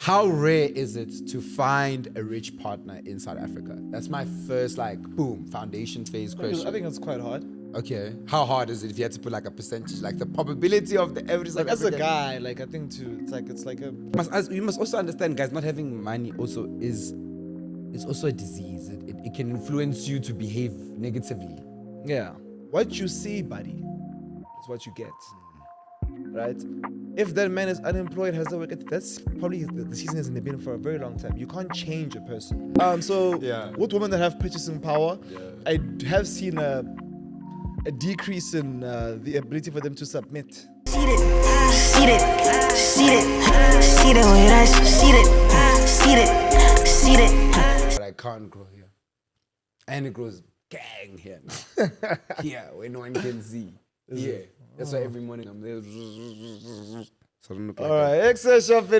How rare is it to find a rich partner in South Africa? That's my first, boom, foundation phase question. I think it's quite hard. Okay. How hard is it if you had to put a percentage, the probability of the average South As a African? guy, I think it's like a. You must also understand, guys, not having money also it's also a disease. It can influence you to behave negatively. Yeah. What you see, buddy, is what you get. Right? If that man is unemployed, has no work, that's probably the season is in the bin for a very long time. You can't change a person. With women that have purchasing power, I have seen a decrease in the ability for them to submit. See it, when I see it. But I can't grow here. And it grows gang here. Here, where no one can see. Yeah. That's why every morning I'm there. So I don't look like Alright,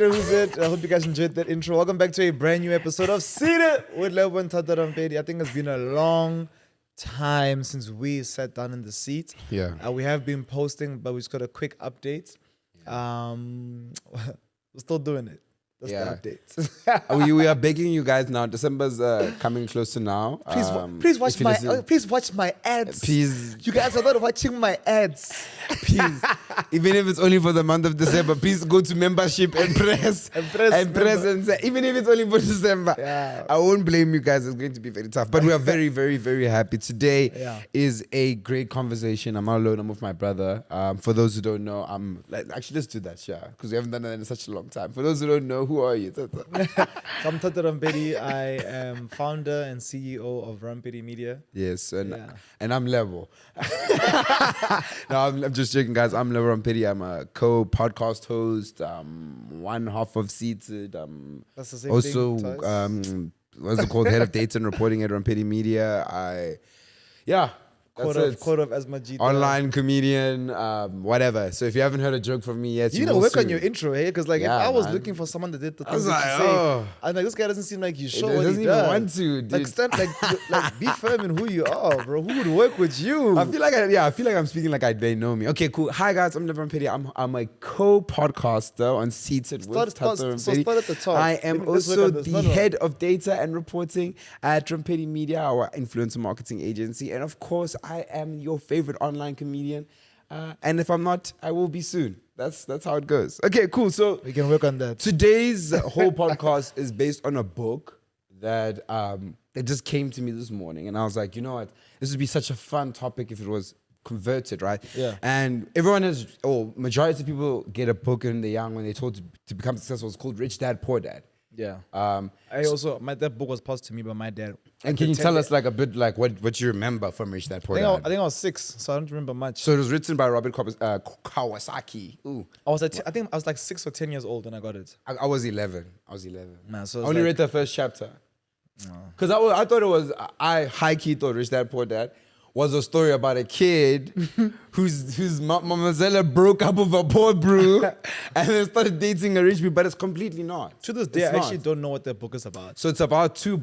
who's it? I hope you guys enjoyed that intro. Welcome back to a brand new episode of See It with Lebo and Thato Rampedi. I think it's been a long time since we sat down in the seat. Yeah. We have been posting, but we just got a quick update. We're still doing it. That's the update. we are begging you guys now. December's coming closer now. Please watch my ads. Please. You guys are not watching my ads. Please. Even if it's only for the month of December, please go to membership and press and say, even if it's only for December. Yeah. I won't blame you guys. It's going to be very tough. But we are very, very, very happy. Today is a great conversation. I'm not alone. I'm with my brother. For those who don't know, actually, let's do that, because we haven't done that in such a long time. For those who don't know, who are you? So I'm Thato Rampedi. I am founder and CEO of Rampedi Media. Yes, and I'm Lebo. No, I'm just joking, guys. I'm Lebo Rampedi. I'm a co-podcast host. One half of Seated. That's the same also, thing. What's it called? Head of data and reporting at Rampedi Media. Quote of Asmajita. Online comedian, whatever. So if you haven't heard a joke from me yet, you need to work on your intro, hey? Because if I was looking for someone that did the things that you say, I'm like, this guy doesn't seem like he's sure what he does. Want to, dude. Be firm in who you are, bro. Who would work with you? I feel like I'm speaking like they know me. Okay, cool. Hi guys, I'm Lebo Rampedi. I'm a co-podcaster on Seated with Thato Rampedi. So start at the top. I am also the head of data and reporting at Rampedi Media, our influencer marketing agency, and of course, I am your favorite online comedian, and if I'm not, I will be soon. That's how it goes. Okay, cool. So we can work on that. Today's whole podcast is based on a book that just came to me this morning, and I was like, you know what, this would be such a fun topic if it was converted, right? Yeah. And majority of people get a book when they're young when they're told to become successful. It's called Rich Dad Poor Dad. Yeah. That book was passed to me by my dad. And can you tell us a bit what you remember from Rich Dad Poor Dad? I think I was 6, so I don't remember much. So it was written by Robert Kawasaki. Ooh. I think I was like 6 or 10 years old when I got it. I was 11. Man, so I only read the first chapter. Because I thought it was, I high-key thought Rich Dad Poor Dad was a story about a kid whose mamazella broke up with a poor bro and then started dating a rich bro, but it's completely not. To this day, I actually don't know what that book is about. So it's about two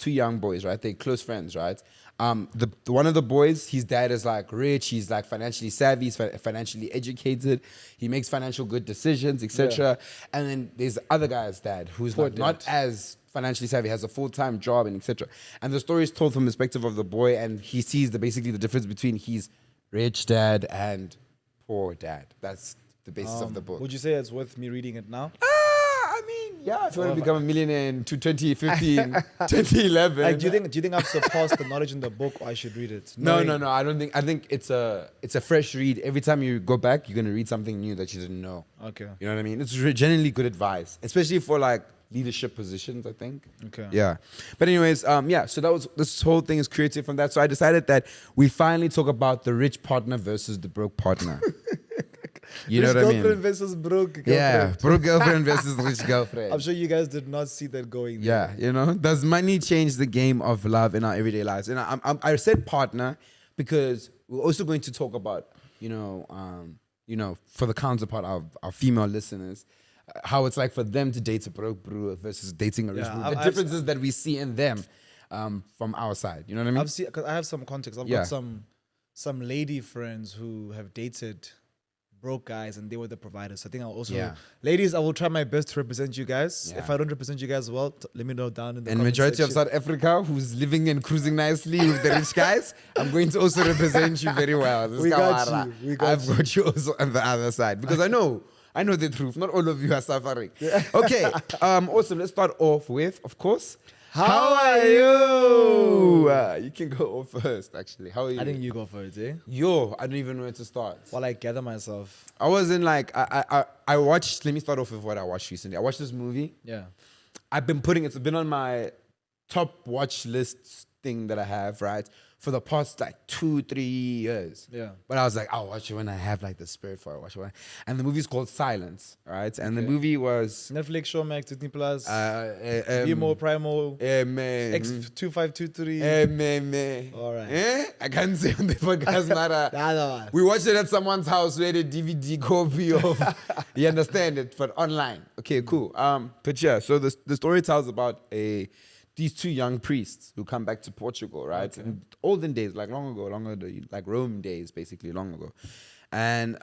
young boys, right? They're close friends, right? One of the boys, his dad is rich, he's financially savvy, he's financially educated, he makes financial good decisions, etc. Yeah. And then there's the other guy's dad who's not as financially savvy, has a full-time job, and etc. And the story is told from the perspective of the boy, and he sees basically the difference between his rich dad and poor dad. That's the basis of the book. Would you say it's worth me reading it now? If you want to become a millionaire in 2015, 2011. Do you think I've surpassed the knowledge in the book, or I should read it? No. I don't think. I think it's a fresh read. Every time you go back, you're gonna read something new that you didn't know. Okay. You know what I mean? It's generally good advice, especially for leadership positions, I think. Okay. Yeah. But anyways, so this whole thing is created from that. So I decided that we finally talk about the rich partner versus the broke partner. You know what I mean? Girlfriend versus broke girlfriend. Yeah, broke girlfriend versus rich girlfriend. I'm sure you guys did not see that going there. Yeah, does money change the game of love in our everyday lives? And I said partner because we're also going to talk about, for the counterpart of our female listeners, how it's like for them to date a broke bro versus dating a rich bro. The differences that we see in them from our side. You know what I mean? Because I have some context. I've got some lady friends who have dated broke guys and they were the providers. So I think I'll also, Yeah. ladies, I will try my best to represent you guys. Yeah. If I don't represent you guys well, let me know down in the And comment majority of section. South Africa who's living and cruising nicely with the rich guys, I'm going to also represent you very well. This We got Kawara. you. We got I've got you also on the other side because I know the truth. Not all of you are suffering. Okay. Awesome. Let's start off with, of course. How are you? You can go off first, actually. How are you? I think you go for it, eh? Yo, I don't even know where to start. While I gather myself. I wasn't like I watched. Let me start off with what I watched recently. I watched this movie. Yeah. I've been putting it's been on my top watch list thing that I have, right? For the past like 2-3 years. Yeah. But I was like, I'll watch it when I have like the spirit for it. Watch it. And the movie's called Silence, right? And the movie was Netflix, Showmax, Disney Plus, Vimo Vimo, Primo, man. X2523. All right. I can't say on the podcast, Nara. We watched it at someone's house. We had a DVD copy of. You understand it, but online. Okay, cool. But yeah, so the story tells about these two young priests who come back to Portugal, right? Okay. In olden days, like long ago, like Rome days, basically long ago, and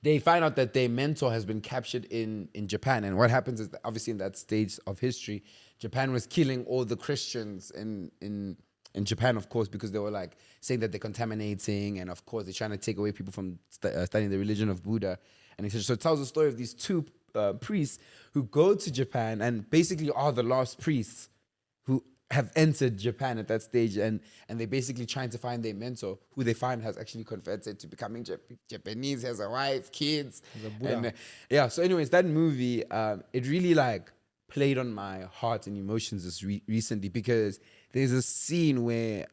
they find out that their mentor has been captured in Japan. And what happens is that obviously in that stage of history, Japan was killing all the Christians in Japan, of course, because they were like saying that they're contaminating, and of course they're trying to take away people from studying the religion of Buddha. And so it tells the story of these two priests who go to Japan and basically are the last priests who have entered Japan at that stage, and they're basically trying to find their mentor, who they find has actually converted to becoming Japanese, has a wife, kids. And, yeah, so anyways, that movie, it really like played on my heart and emotions this recently, because there's a scene where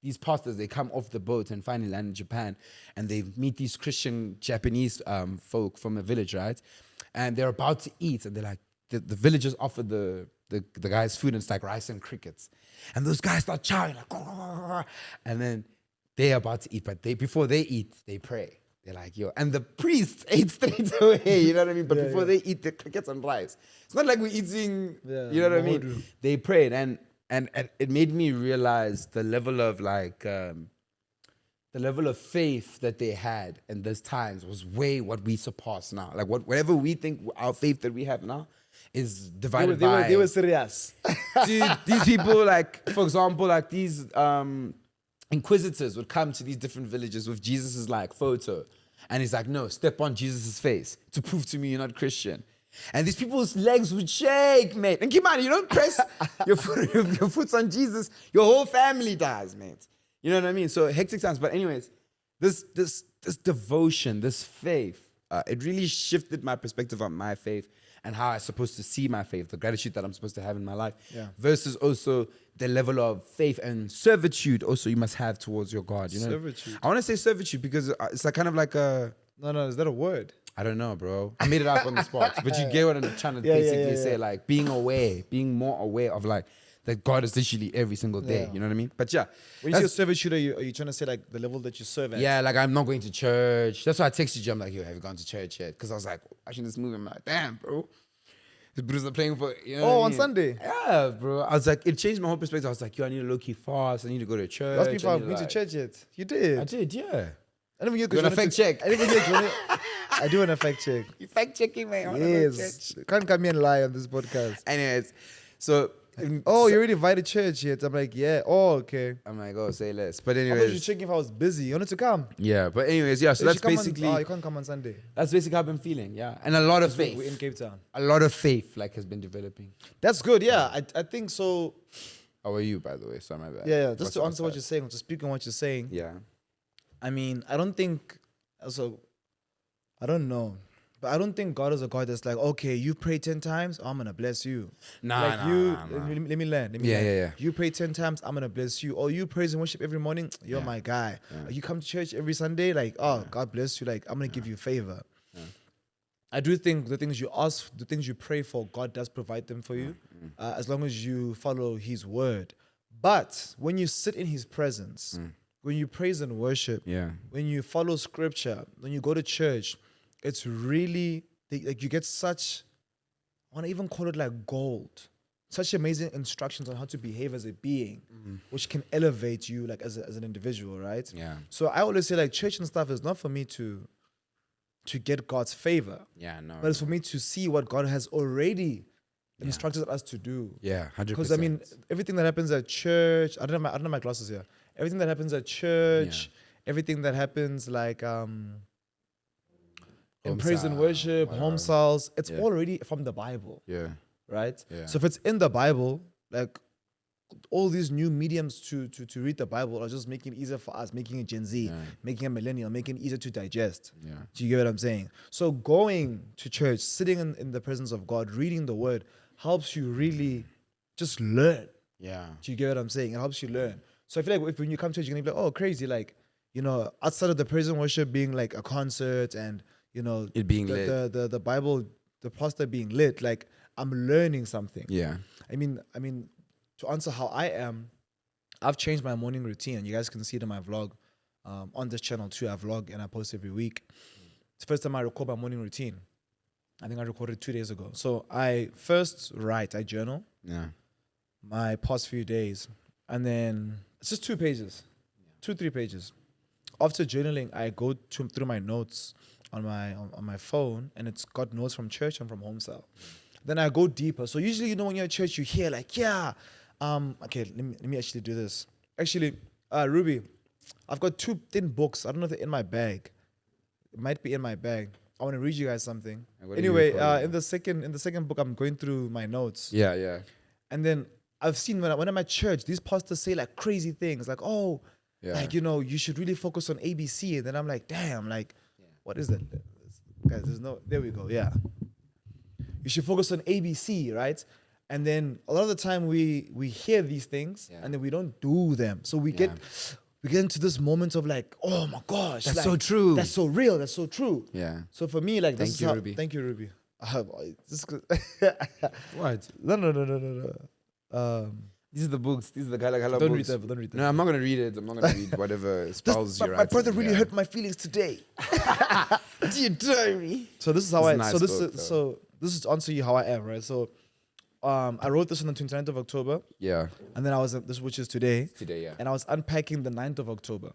these pastors, they come off the boat and finally land in Japan, and they meet these Christian Japanese folk from a village, right? And they're about to eat, and they're like, the villagers offer the guys food, and it's like rice and crickets. And those guys start chowing, like, and then they're about to eat, but before they eat, they pray. They're like, yo, and the priests ate straight away, you know what I mean? But before they eat the crickets and rice, it's not like we're eating, you know what I mean? They prayed, and it made me realize the level of like, the level of faith that they had in those times was way what we surpass now. Like whatever we think our faith that we have now is divided by. They were serious. Dude, these people, like, for example, like these inquisitors would come to these different villages with Jesus's like photo. And he's like, no, step on Jesus's face to prove to me you're not Christian. And these people's legs would shake, mate. And keep on, you don't press your foot on Jesus, your whole family dies, mate. You know what I mean? So hectic times. But anyways, this devotion, this faith, it really shifted my perspective on my faith and how I'm supposed to see my faith, the gratitude that I'm supposed to have in my life, versus also the level of faith and servitude also you must have towards your God. You know? Servitude. I want to say servitude because it's like kind of like a... No, is that a word? I don't know, bro. I made it up on the spot. But you get what I'm trying to basically say, like being more aware of like that God is literally every single day. You know what I mean? But yeah. When you say servitude, are you trying to say like the level that you serve at? Yeah, like I'm not going to church. That's why I texted you. I'm like, yo, have you gone to church yet? Because I was like watching this movie. I'm like, damn, bro. This Bruce are playing for, you know. Oh, what I on mean? Sunday? Yeah, bro. I was like, it changed my whole perspective. I was like, yo, I need to low-key fast. I need to go to church. Last week I've been to church yet. You did? I did, yeah. I didn't even You want to fact check? I didn't even get I do want to fact check. You fact checking, man. Yes. Can't come here and lie on this podcast. Anyways, so... Oh, you already invited church yet? I'm like, yeah. Oh, okay. I'm like, oh, say less. But I was anyways... just checking if I was busy. You wanted to come? Yeah, but anyways, yeah. So You that's should come basically... you can't come on Sunday. That's basically how I've been feeling, yeah. And a lot of faith. We're in Cape Town. A lot of faith, like, has been developing. That's good, yeah. I think so. How are you, by the way? Sorry, my bad. Yeah. Just What's to up, answer what you're saying, to speak on what you're saying. Yeah. I mean, I don't think... Also, I don't know. But I don't think God is a God that's like, okay, you pray 10 times, I'm going to bless you. Nah. Let me learn. Yeah. You pray 10 times, I'm going to bless you. Or you praise and worship every morning, you're my guy. Yeah. You come to church every Sunday, like, God bless you. Like, I'm going to give you favor. Yeah. I do think the things you ask, the things you pray for, God does provide them for you, as long as you follow his word. But when you sit in his presence, when you praise and worship, when you follow scripture, when you go to church, it's really, like you get such, I want to even call it like gold, such amazing instructions on how to behave as a being, which can elevate you like as an individual, right? Yeah. So I always say like church and stuff is not for me to to get God's favor. Yeah, no. But it's for me to see what God has already instructed us to do. Yeah, 100%. Because I mean, everything that happens at church, I don't have my glasses here. Everything that happens at church, everything that happens like in praise and worship, home cells, it's already from the Bible. Yeah. Right? Yeah. So if it's in the Bible, like all these new mediums to read the Bible are just making it easier for us, making it Gen Z, making it millennial, making it easier to digest. Yeah. Do you get what I'm saying? So going to church, sitting in the presence of God, reading the word helps you really just learn. Yeah. Do you get what I'm saying? It helps you learn. So I feel like when you come to church, you're gonna be like, oh, crazy, like, you know, outside of the praise and worship being like a concert and, you know, It being lit. the Bible, the pastor being lit, like I'm learning something. Yeah. I mean, to answer how I am, I've changed my morning routine. You guys can see it in my vlog on this channel too. I vlog and I post every week. It's the first time I record my morning routine. I think I recorded 2 days ago. So I first write, I journal my past few days, and then it's just 2 pages, 2-3 pages. After journaling, I go through my notes on my phone, and it's got notes from church and from home cell. Then I go deeper. So usually, you know, when you're at church, you hear like, okay, let me actually do this. Actually, Ruby, I've got 2 thin books. I don't know if they're in my bag. It might be in my bag. I want to read you guys something. Anyway, in the second book, I'm going through my notes. Yeah, yeah. And then I've seen when I'm at church, these pastors say like crazy things, like, oh, like, you know, you should really focus on ABC. And then I'm like, damn, like, what is that? Guys, there we go, yeah. You should focus on ABC, right? And then a lot of the time we hear these things and then we don't do them. So we get into this moment of like, oh my gosh. That's like, so true. That's so real. That's so true. Yeah. So for me, like, Thank you, Ruby. Thank you, Ruby. What? No. These are the books. These are the color Don't books. read that. Don't read that. No, I'm not gonna read it. I'm not gonna read whatever spells you write. My brother really hurt my feelings today. Do you tell me? So this is how I. Nice So this is to answer you how I am, right? So, I wrote this on the 29th of October. Yeah. And then I was which is today. Today, yeah. And I was unpacking the 9th of October.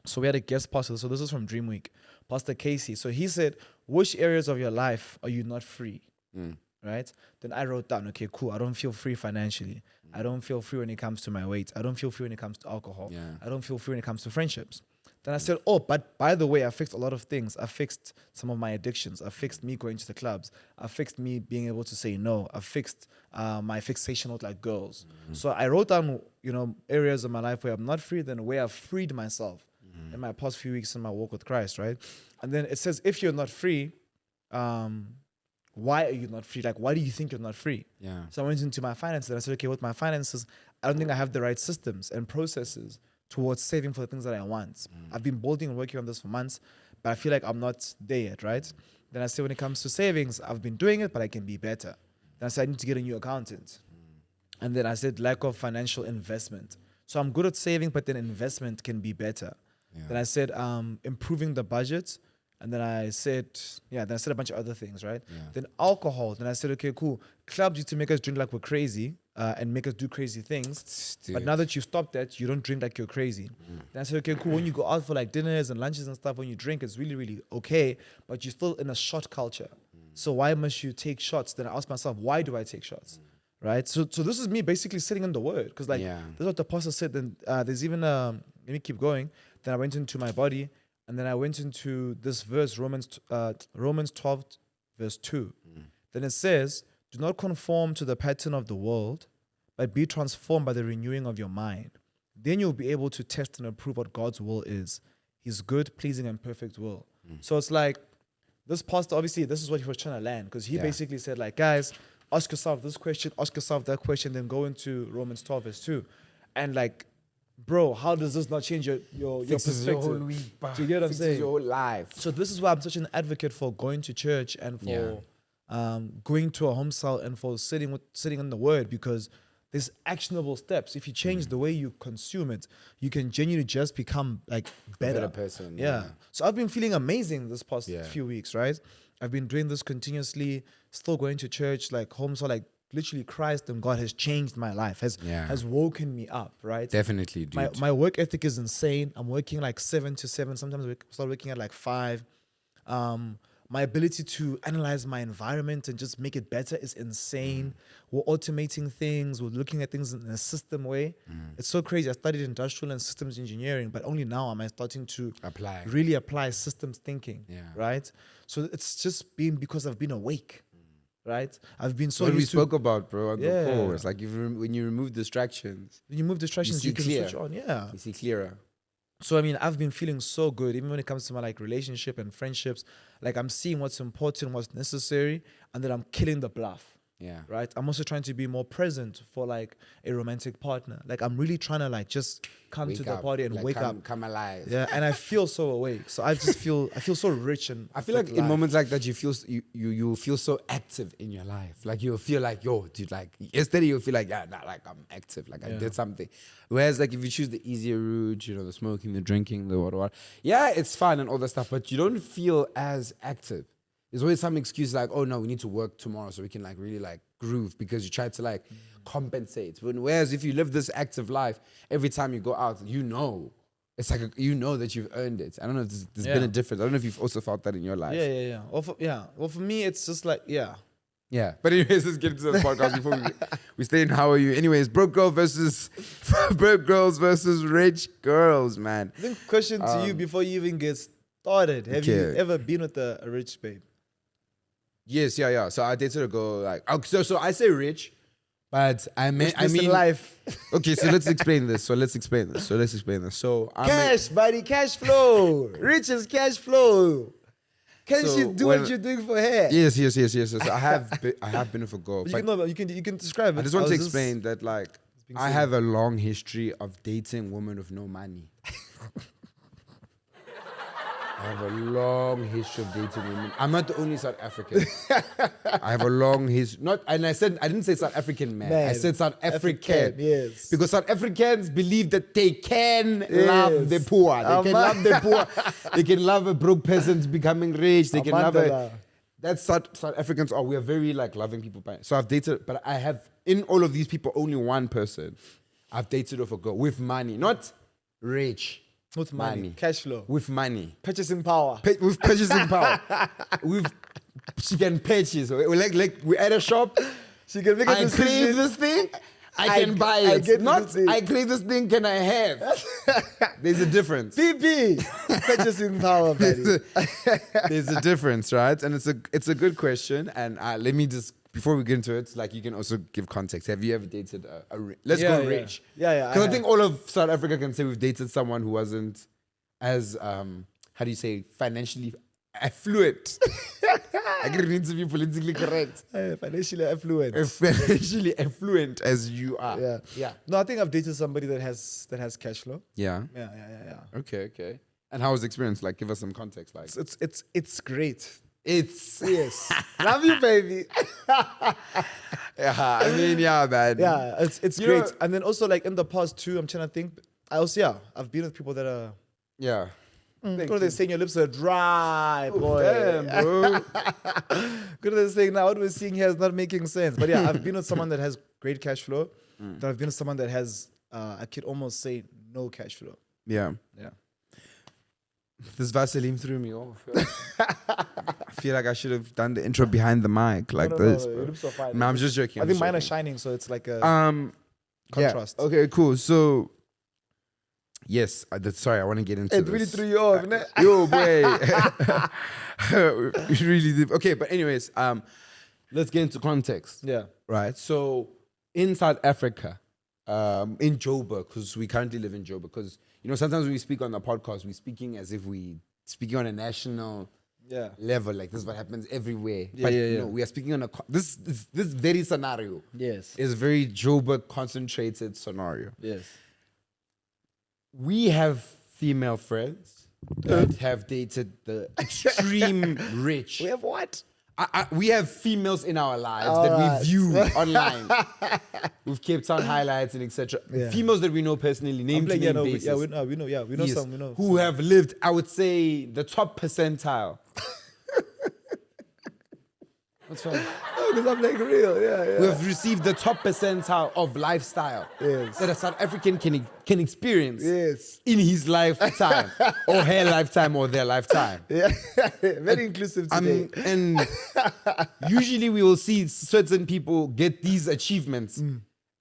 So we had a guest pastor. So this is from Dream Week, Pastor Casey. So he said, which areas of your life are you not free? Right? Then I wrote down, okay, cool. I don't feel free financially. I don't feel free when it comes to my weight. I don't feel free when it comes to alcohol. Yeah. I don't feel free when it comes to friendships. Then I said, oh, but by the way, I fixed a lot of things. I fixed some of my addictions. I fixed me going to the clubs. I fixed me being able to say no. I fixed my fixation with like girls. So I wrote down, you know, areas of my life where I'm not free, then where I've freed myself in my past few weeks in my walk with Christ, right? And then it says, if you're not free, why are you not free? Like, why do you think you're not free? Yeah. So I went into my finances and I said, okay, with my finances, I don't think I have the right systems and processes towards saving for the things that I want. I've been building and working on this for months, but I feel like I'm not there yet, right? Then I said, when it comes to savings, I've been doing it, but I can be better. Then I said, I need to get a new accountant. And then I said, lack of financial investment. So I'm good at saving, but then investment can be better. Yeah. Then I said, improving the budget. And then I said, then I said a bunch of other things, right? Yeah. Then alcohol. Then I said, okay, cool. Clubs used to make us drink like we're crazy and make us do crazy things. Dude. But now that you've stopped that, you don't drink like you're crazy. Then I said, okay, cool. When you go out for like dinners and lunches and stuff, when you drink, it's really, really okay. But you're still in a shot culture. So why must you take shots? Then I asked myself, why do I take shots? Right? So this is me basically sitting in the word. Because like, this is what the pastor said. Then there's even, let me keep going. Then I went into my body. And then I went into this verse, Romans 12, verse 2. Then it says, do not conform to the pattern of the world, but be transformed by the renewing of your mind. Then you'll be able to test and approve what God's will is, his good, pleasing, and perfect will. So it's like, this pastor, obviously, this is what he was trying to land, because he basically said, like, guys, ask yourself this question, ask yourself that question, then go into Romans 12, verse 2. And like, bro, how does this not change your perspective? Your whole week, Do you get what I'm saying? Your whole life. So this is why I'm such an advocate for going to church and for going to a home cell and for sitting in the word, because there's actionable steps. If you change the way you consume it, you can genuinely just become like better. A better person. Yeah. So I've been feeling amazing this past few weeks, right? I've been doing this continuously, still going to church, like home cell, like literally Christ and God has changed my life, has woken me up, right? Definitely, dude. My work ethic is insane. I'm working like 7 to 7. Sometimes I start working at like 5. My ability to analyze my environment and just make it better is insane. We're automating things. We're looking at things in a system way. It's so crazy. I studied industrial and systems engineering, but only now am I starting to really apply systems thinking. Right. So it's just been because I've been awake. Right. I've been so. What we used to- spoke about, bro, on the Yeah. course. Like when you remove distractions, When you move distractions, you can clear. switch on. Yeah. you see clearer. So I mean, I've been feeling so good, even when it comes to my like relationship and friendships. Like I'm seeing what's important, what's necessary, and then I'm killing the bluff. Yeah. Right. I'm also trying to be more present for like a romantic partner. Like I'm really trying to like just come to Wake the up, party and like, wake come, up. Come alive. Yeah, and I feel so awake. So I feel so rich and I feel like with in life. moments like that, you feel so active in your life. Like you feel like, yo, dude, like yesterday you feel like, yeah, nah, like I'm active, like I did something. Whereas like if you choose the easier route, you know, the smoking, the drinking, the what, yeah, it's fun and all that stuff, but you don't feel as active. There's always some excuse like, oh no, we need to work tomorrow so we can like really like groove because you try to like compensate. Whereas if you live this active life, every time you go out, you know. It's like, you know that you've earned it. I don't know if there's been a difference. I don't know if you've also felt that in your life. Yeah. Well, for me, it's just like, yeah. But anyways, let's get into the podcast before we stay in How Are You? Anyways, broke girls versus rich girls, man. I think question to you before you even get started. Have you ever been with a rich babe? Yes, yeah. So I dated a girl like, so I say rich, but I mean life. Okay, so let's explain this. So Cash, buddy, cash flow. Rich is cash flow. Can So you do what you're doing for her? Yes. So I have been with a girl. But you can describe it. I just want to explain that like I have a long history of dating women with no money. I have a long history of dating women. I'm not the only South African. I have a long history. I didn't say South African man. I said South African. Yes. Because South Africans believe that they can love the poor. They can love the poor. They can love a broke peasant becoming rich. They can love a... That's South Africans are. We are very like loving people. So I've dated, but I have, in all of these people, only one person I've dated with a girl with money. Not rich. With money. Cash flow. With money. Purchasing power. With purchasing power. She can purchase. We're at a shop. She can make a decision. I crave this thing. I can buy it. Not I crave this thing. Can I have? There's a difference. PP. Purchasing power, buddy. There's a difference, right? And it's a good question. And let me just, before we get into it, like you can also give context. Have you ever dated let's go rich? Yeah. Because I think all of South Africa can say we've dated someone who wasn't as how do you say, financially affluent. I get need to be politically correct. Financially affluent. Financially affluent as you are. Yeah. No, I think I've dated somebody that has cash flow. Yeah. Yeah. Okay. And how was the experience? Like, give us some context. Like, it's great. It's yes. Love you, baby. Yeah, I mean, yeah, man. Yeah, it's great. And then also like in the past too, I'm trying to think. I've been with people that are Good at saying your lips are dry, boy. Damn, bro. Good at saying now what we're seeing here is not making sense. But yeah, I've been with someone that has great cash flow. Then I've been with someone that has I could almost say no cash flow. Yeah. This Vaseline threw me off. I feel like I should have done the intro behind the mic like this. No, bro. your lips are fine. No, I'm just joking. I think mine are shining, so it's like a contrast. Yeah. Okay, cool. So, yes, sorry, I want to get into It this. really threw you off, innit? Yo, boy. We really did. Okay, but anyways, let's get into context. Yeah. Right. So, in South Africa, in Joburg, because we currently live in Joburg, because sometimes when we speak on the podcast, we're speaking as if we speaking on a national level, like this is what happens everywhere. But no, we are speaking on this very scenario. Yes. Is a very Joburg concentrated scenario. Yes. We have female friends that have dated the extreme rich. We have what? We have females in our lives that we view online with Cape Town highlights and etc. Yeah. Females that we know personally, name to name basis. We know Yes. some. We know who have lived, I would say, the top percentile. What's fine? Because I'm like real. Yeah. We have received the top percentile of lifestyle Yes. that a South African can experience Yes. in his lifetime or her lifetime or their lifetime. Yeah. Very inclusive today. And usually we will see certain people get these achievements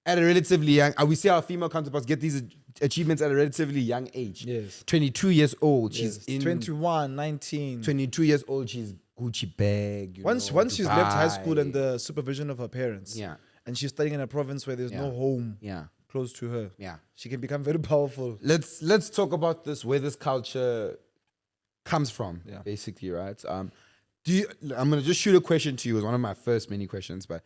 at a relatively young. We see our female counterparts get these achievements at a relatively young age. Yes. 22 years old. Yes. She's in 21, 19. 22 years old. She's Gucci bag. Once she's left high school and the supervision of her parents. Yeah. And she's studying in a province where there's no home close to her. Yeah. She can become very powerful. Let's talk about this, where this culture comes from, Yeah. basically, right? I'm gonna just shoot a question to you. It was one of my first many questions, but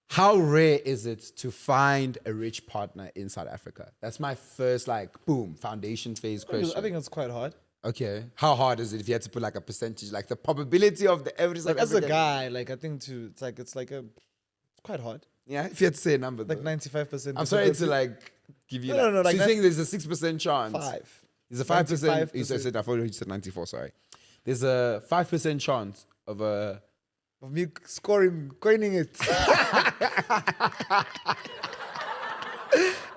how rare is it to find a rich partner in South Africa? That's my first boom foundation phase question. I think it's quite hard. Okay, how hard is it if you had to put a percentage, the probability of the average? As a guy, I think it's quite hard. Yeah, if you had to say a number, Like though. 95%. I'm sorry to give you. No, So you're saying there's a 6% chance? 5. There's a 5%. You 95%. said I thought you said 94. Sorry. There's a 5% chance of a. Of me coining it.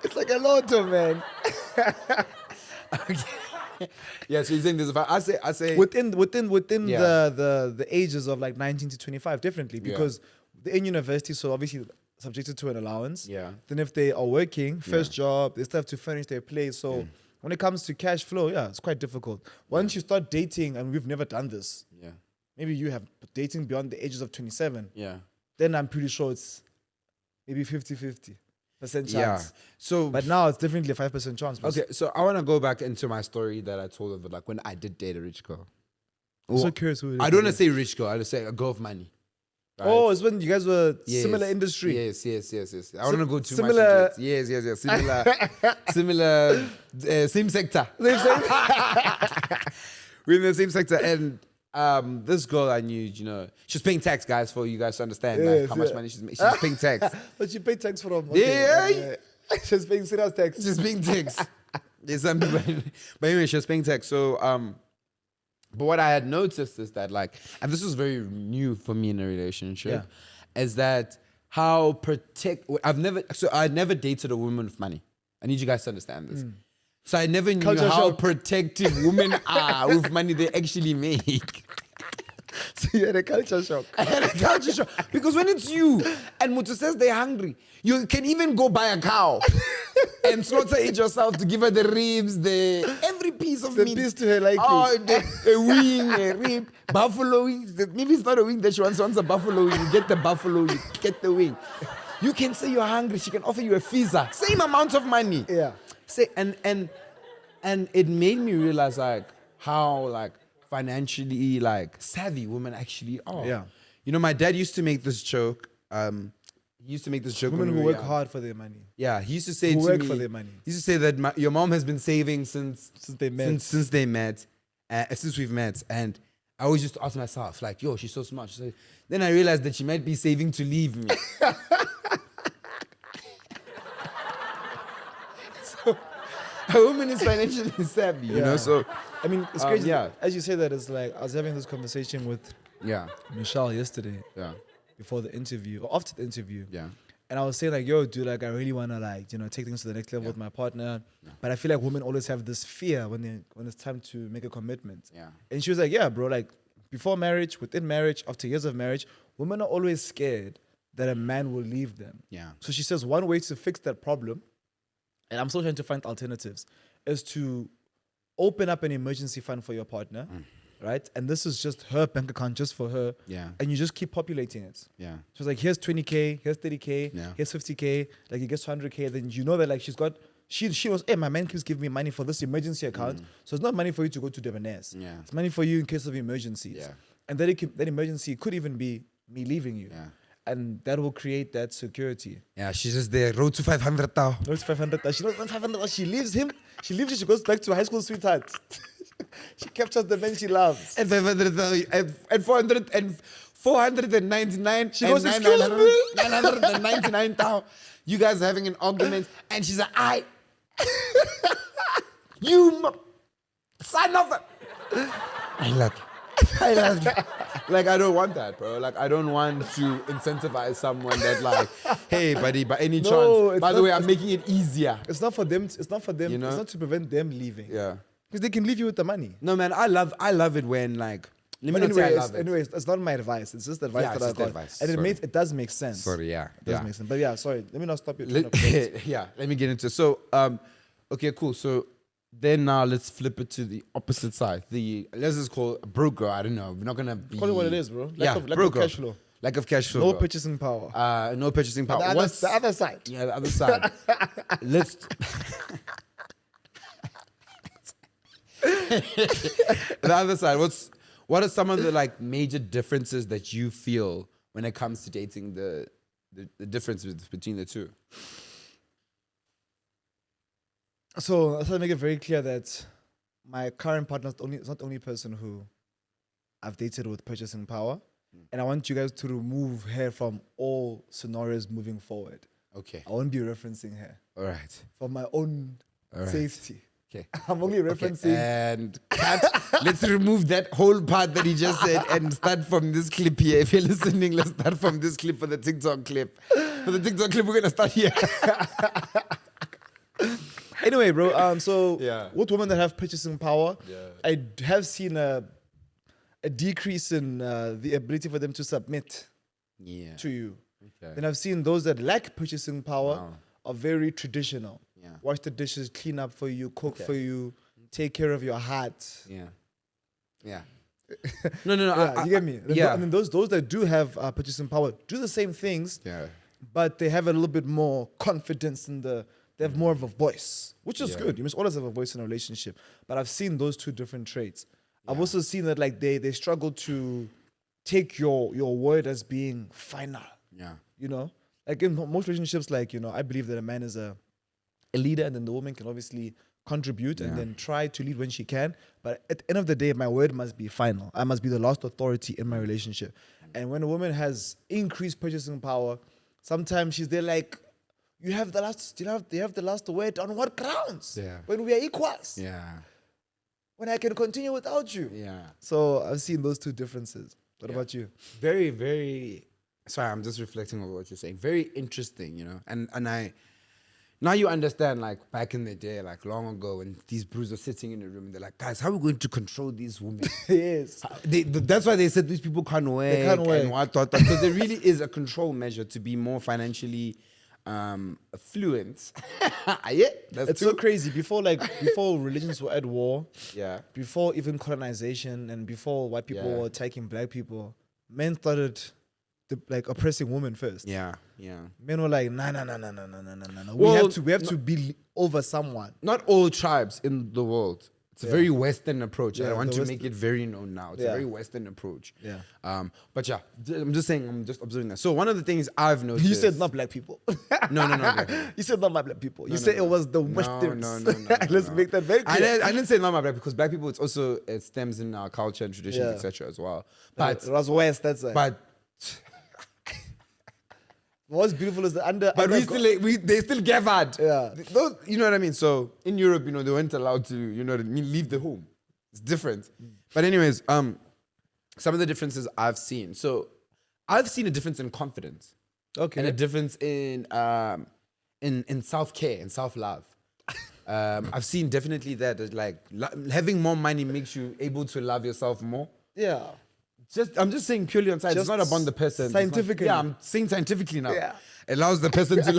It's like a lotto, man. Yeah, so you're saying there's a 5. I say Within Yeah. the ages of 19 to 25, definitely, because they're in university, so obviously subjected to an allowance. Yeah. Then if they are working, first job, they still have to furnish their place. So when it comes to cash flow, it's quite difficult. Once you start dating, and we've never done this, Yeah. maybe you have dating beyond the ages of 27, Yeah. then I'm pretty sure it's maybe 50-50% chance. Yeah. So But now it's definitely a 5% chance. okay, so I want to go back into my story that I told of when I did date a rich girl. I'm so curious who it is. I don't want to say rich girl. I just say a girl of money. Right? Oh, it's when you guys were Yes. similar industry. Yes. I want to go too similar- much into it. Yes. Similar, same sector. We're in the same sector, and this girl I knew, she's paying tax, guys, for you guys to understand how much money she's paying tax. But you pay tax from. Yeah. She's paying serious tax. She's paying tax. There's some people, but anyway, she's paying tax. So, but what I had noticed is that, and this was very new for me in a relationship, is that I never dated a woman with money. I need you guys to understand this. So I never knew Culture how shock. protective women are with money they actually make. So you had a culture shock. I had a culture shock. Because when it's you and Mutu says they're hungry, you can even go buy a cow and slaughter it yourself to give her the ribs, every piece of The meat. piece to her liking. Oh, a wing, a rib, buffalo wing. Maybe it's not a wing that she wants a buffalo wing. You get the buffalo, you get the wing. You can say you're hungry, she can offer you a fizzer. Same amount of money. Yeah. Say and it made me realize how financially savvy women actually are. Yeah. My dad used to make this joke. He used to make this joke. Women when who we were work young. hard for their money. Yeah, he used to say Who to work me, for their money. He used to say that your mom has been saving since they met. Since they met, since we've met, and I always used to ask myself, yo, she's so smart. Then I realized that she might be saving to leave me. So a woman is financially savvy, you know. So I mean, it's crazy. yeah. As you say that, it's I was having this conversation with yeah, Michelle yesterday before the interview, or after the interview. yeah. And I was saying yo, dude, I really want to take things to the next level with my partner. But I feel like women always have this fear when it's time to make a commitment. Yeah. And she was like, yeah, bro, before marriage, within marriage, after years of marriage, women are always scared that a man will leave them. Yeah. So she says one way to fix that problem, and I'm still trying to find alternatives, is to open up an emergency fund for your partner, right? And this is just her bank account, just for her. Yeah. And you just keep populating it. Yeah. So it's here's 20K, here's 30K, Yeah. here's 50K, he gets 100K. Then you know that she's got, she knows, hey, my man keeps giving me money for this emergency account. So it's not money for you to go to Debonair's. Yeah. It's money for you in case of emergencies. Yeah. And that emergency could even be me leaving you. Yeah. And that will create that security. Yeah, she's just there. Road to 500 thou. No, it's 500. She knows 500. She leaves him. She leaves him. She goes back to high school sweetheart. She captures the man she loves. And 500 and 400 and 499. She goes, excuse me? 999 thou. You guys are having an argument, and she's like, you son of a. I like it. Like, I don't want that, bro. Like, I don't want to incentivize someone that, like, hey, buddy, by any No, chance, it's by the not- way, I'm making it easier. It's not for them. It's not for them. You know? It's not to prevent them leaving. Yeah. Because they can leave you with the money. No, man, I love it when, like, let me But not say I anyway, love it. anyways, it's not my advice. It's just advice Yeah, that it's I just got. advice. And Sorry. it does make sense. Sorry, yeah. It does make sense. But yeah, sorry. Let me not stop you. Yeah, let me get into it. So, okay, cool. So then now let's flip it to the opposite side. Let's just call it broke girl. I don't know. We're not gonna be. Call it what it is, bro. Lack of broke girl. cash flow. Lack of cash flow. No bro. purchasing power. No purchasing power. The other side. Yeah, the other side. Let's. The other side. What are some of the like major differences that you feel when it comes to dating? The differences between the two. So I try to make it very clear that my current partner is not the only person who I've dated with purchasing power. And I want you guys to remove her from all scenarios moving forward. Okay. I won't be referencing her All right. for my own All right. safety. Okay. I'm only referencing. And let's remove that whole part that he just said and start from this clip here. If you're listening, let's start from this clip for the TikTok clip. For the TikTok clip, we're gonna start here. Anyway, bro. So Yeah. with women that have purchasing power, Yeah. I have seen a decrease in the ability for them to submit Yeah. to you. Okay. Then I've seen those that lack purchasing power Wow. are very traditional. Yeah. Wash the dishes, clean up for you, cook Okay. for you, take care of your heart. Yeah. Yeah. No. Yeah, you get me? Yeah. And then those that do have purchasing power do the same things, Yeah. but they have a little bit more confidence in they have more of a voice, which is Yeah. good. You must always have a voice in a relationship. But I've seen those two different traits. I've also seen that like they struggle to take your word as being final. Yeah. You know, like in most relationships, like, you know, I believe that a man is a leader, and then the woman can obviously contribute and then try to lead when she can. But at the end of the day, my word must be final. I must be the last authority in my relationship. And when a woman has increased purchasing power, sometimes she's there like, you have the last word on what grounds? Yeah. When we are equals. Yeah. When I can continue without you. Yeah. So I've seen those two differences. What about you? Very, very. Sorry, I'm just reflecting over what you're saying. Very interesting, you know. And I now you understand, like back in the day, like long ago, when these bros are sitting in a room and they're like, guys, how are we going to control these women? Yes. That's why they said these people can't work. can't work. And what because there really is a control measure to be more financially affluent. Yeah, that's It's true. so crazy. Before religions were at war, Yeah. before even colonization and before white people Yeah. were attacking black people, men started oppressing women first. Yeah. Yeah. Men were like, no. Well, we have to be over someone. Not all tribes in the world. It's a very Western approach. Yeah, I want the to West- make it very known now. It's a Yeah. very Western approach. Yeah. But yeah, I'm just saying, I'm just observing that. So one of the things I've noticed. You said not black people. No. You said not my black people. You said it was the Westerns. No, Let's make that very clear. I didn't say not my black because black people. It stems in our culture and traditions, Yeah. etc. as well. But it was West. That's it. But What's beautiful is that they still gathered. Yeah. Those, you know what I mean? So in Europe, they weren't allowed to, leave the home. It's different. But anyways, some of the differences I've seen. So I've seen a difference in confidence. Okay. And a difference in self-care and self-love. I've seen definitely that like having more money makes you able to love yourself more. Yeah. I'm just saying purely on science. It's Just not upon the person. It's not- scientifically. yeah, I'm saying scientifically now. Yeah. Allows the person to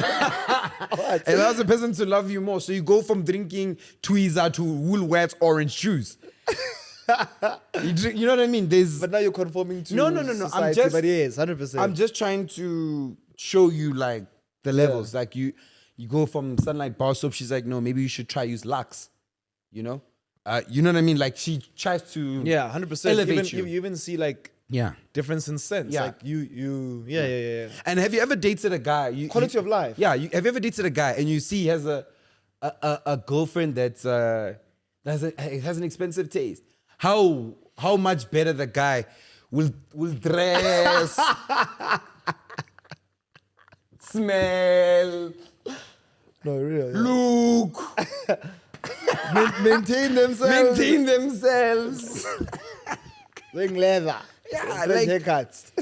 allows the person to love you more. So you go from drinking Tweezer to Woolworths orange juice. You know what I mean? But now you're conforming to No. society, but yes, 100%. I'm just trying to show you like the levels. Like you go from Sunlight Bar Soap. She's like, no, maybe you should try use Lux. You know what I mean? Like she tries to 100%. elevate You even see like difference in sense. Yeah. Like yeah. And have you ever dated a guy? Quality of life. Yeah. Have you ever dated a guy and you see he has a girlfriend that has an expensive taste? How much better the guy will dress, smell, No, really. look, Maintain themselves. maintain themselves. Wearing leather. Yeah, Fresh like- haircuts.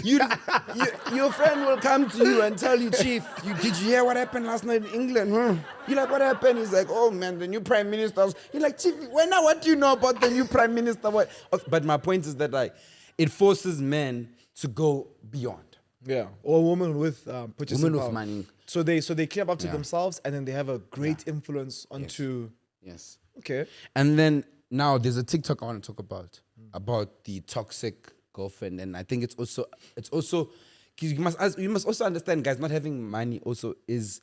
Your friend will come to you and tell you, Chief, did you hear what happened last night in England? Huh? You're like, what happened? He's like, oh man, the new prime minister. You're like, Chief, what do you know about the new prime minister? What? But my point is that like, it forces men to go beyond. Yeah. Or a woman with purchasing Women with power. money. So they clean up to Yeah. themselves, and then they have a great influence onto. Yes. Okay. And then now there's a TikTok I want to talk about the toxic girlfriend, and I think it's also 'cause you must also understand, guys, not having money also it's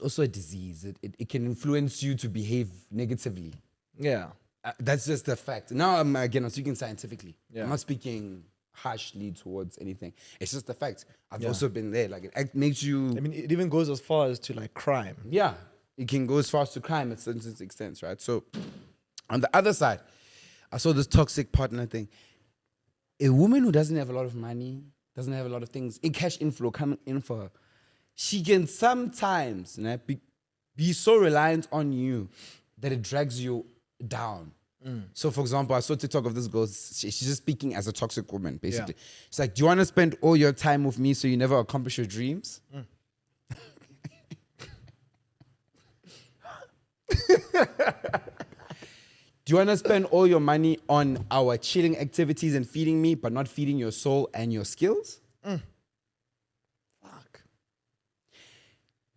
also a disease. It can influence you to behave negatively. Yeah. That's just a fact. Now I'm speaking scientifically. Yeah. I'm not speaking harshly towards anything. It's just a fact. I've also been there. Like it makes you. I mean, it even goes as far as to like crime. Yeah, it can go as far as to crime at certain extents, right? So, on the other side, I saw this toxic partner thing. A woman who doesn't have a lot of money, doesn't have a lot of things, in cash inflow coming in for her, she can sometimes be so reliant on you that it drags you down. So, for example, I saw TikTok of this girl. She's just speaking as a toxic woman, basically. She's like, "Do you want to spend all your time with me so you never accomplish your dreams?" Do you want to spend all your money on our chilling activities and feeding me, but not feeding your soul and your skills? Fuck.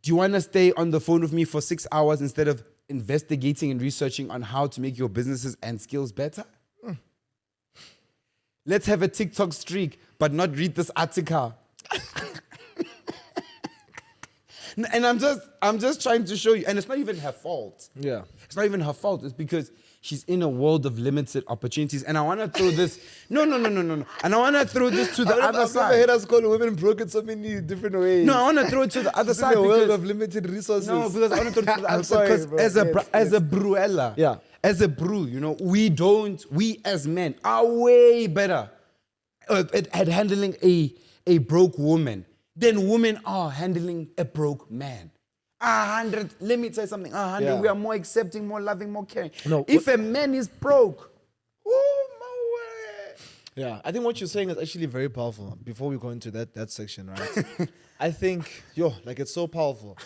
Do you want to stay on the phone with me for 6 hours instead of investigating and researching on how to make your businesses and skills better? Let's have a TikTok streak, but not read this article. And I'm just trying to show you, and it's not even her fault. Yeah. It's not even her fault. It's because she's in a world of limited opportunities. And I want to throw this. No. And I want to throw this to the other I've side. never heard us call women broke in so many different ways. No, I want to throw it to the other It's in side. a world because- of limited resources. No, because I want to throw it to the I'm other sorry, side. bro. Because as a bruella, Yeah. as a brew, we as men are way better at handling a broke woman than women are handling a broke man. 100, let me tell you something, 100, Yeah. we are more accepting, more loving, more caring. No, If a man is broke, oh my way. Yeah, I think what you're saying is actually very powerful. Before we go into that section, right? I think, it's so powerful.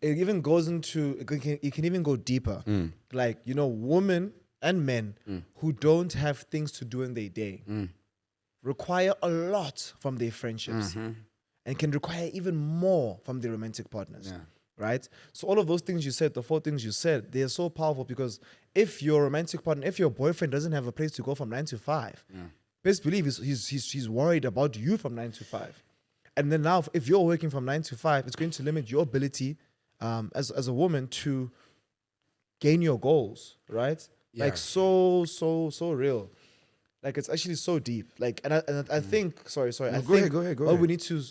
It even goes into, it can even go deeper. Like, women and men who don't have things to do in their day require a lot from their friendships and can require even more from their romantic partners. Yeah. Right? So all of those things you said, the 4 things you said, they're so powerful because if your romantic partner, if your boyfriend doesn't have a place to go from 9 to 5, best believe he's worried about you from 9 to 5. And then now, if you're working from 9 to 5, it's going to limit your ability as a woman to gain your goals, right? Yeah. Like so real. Like it's actually so deep. Like, and I think, sorry. I go think ahead, go what ahead. we need to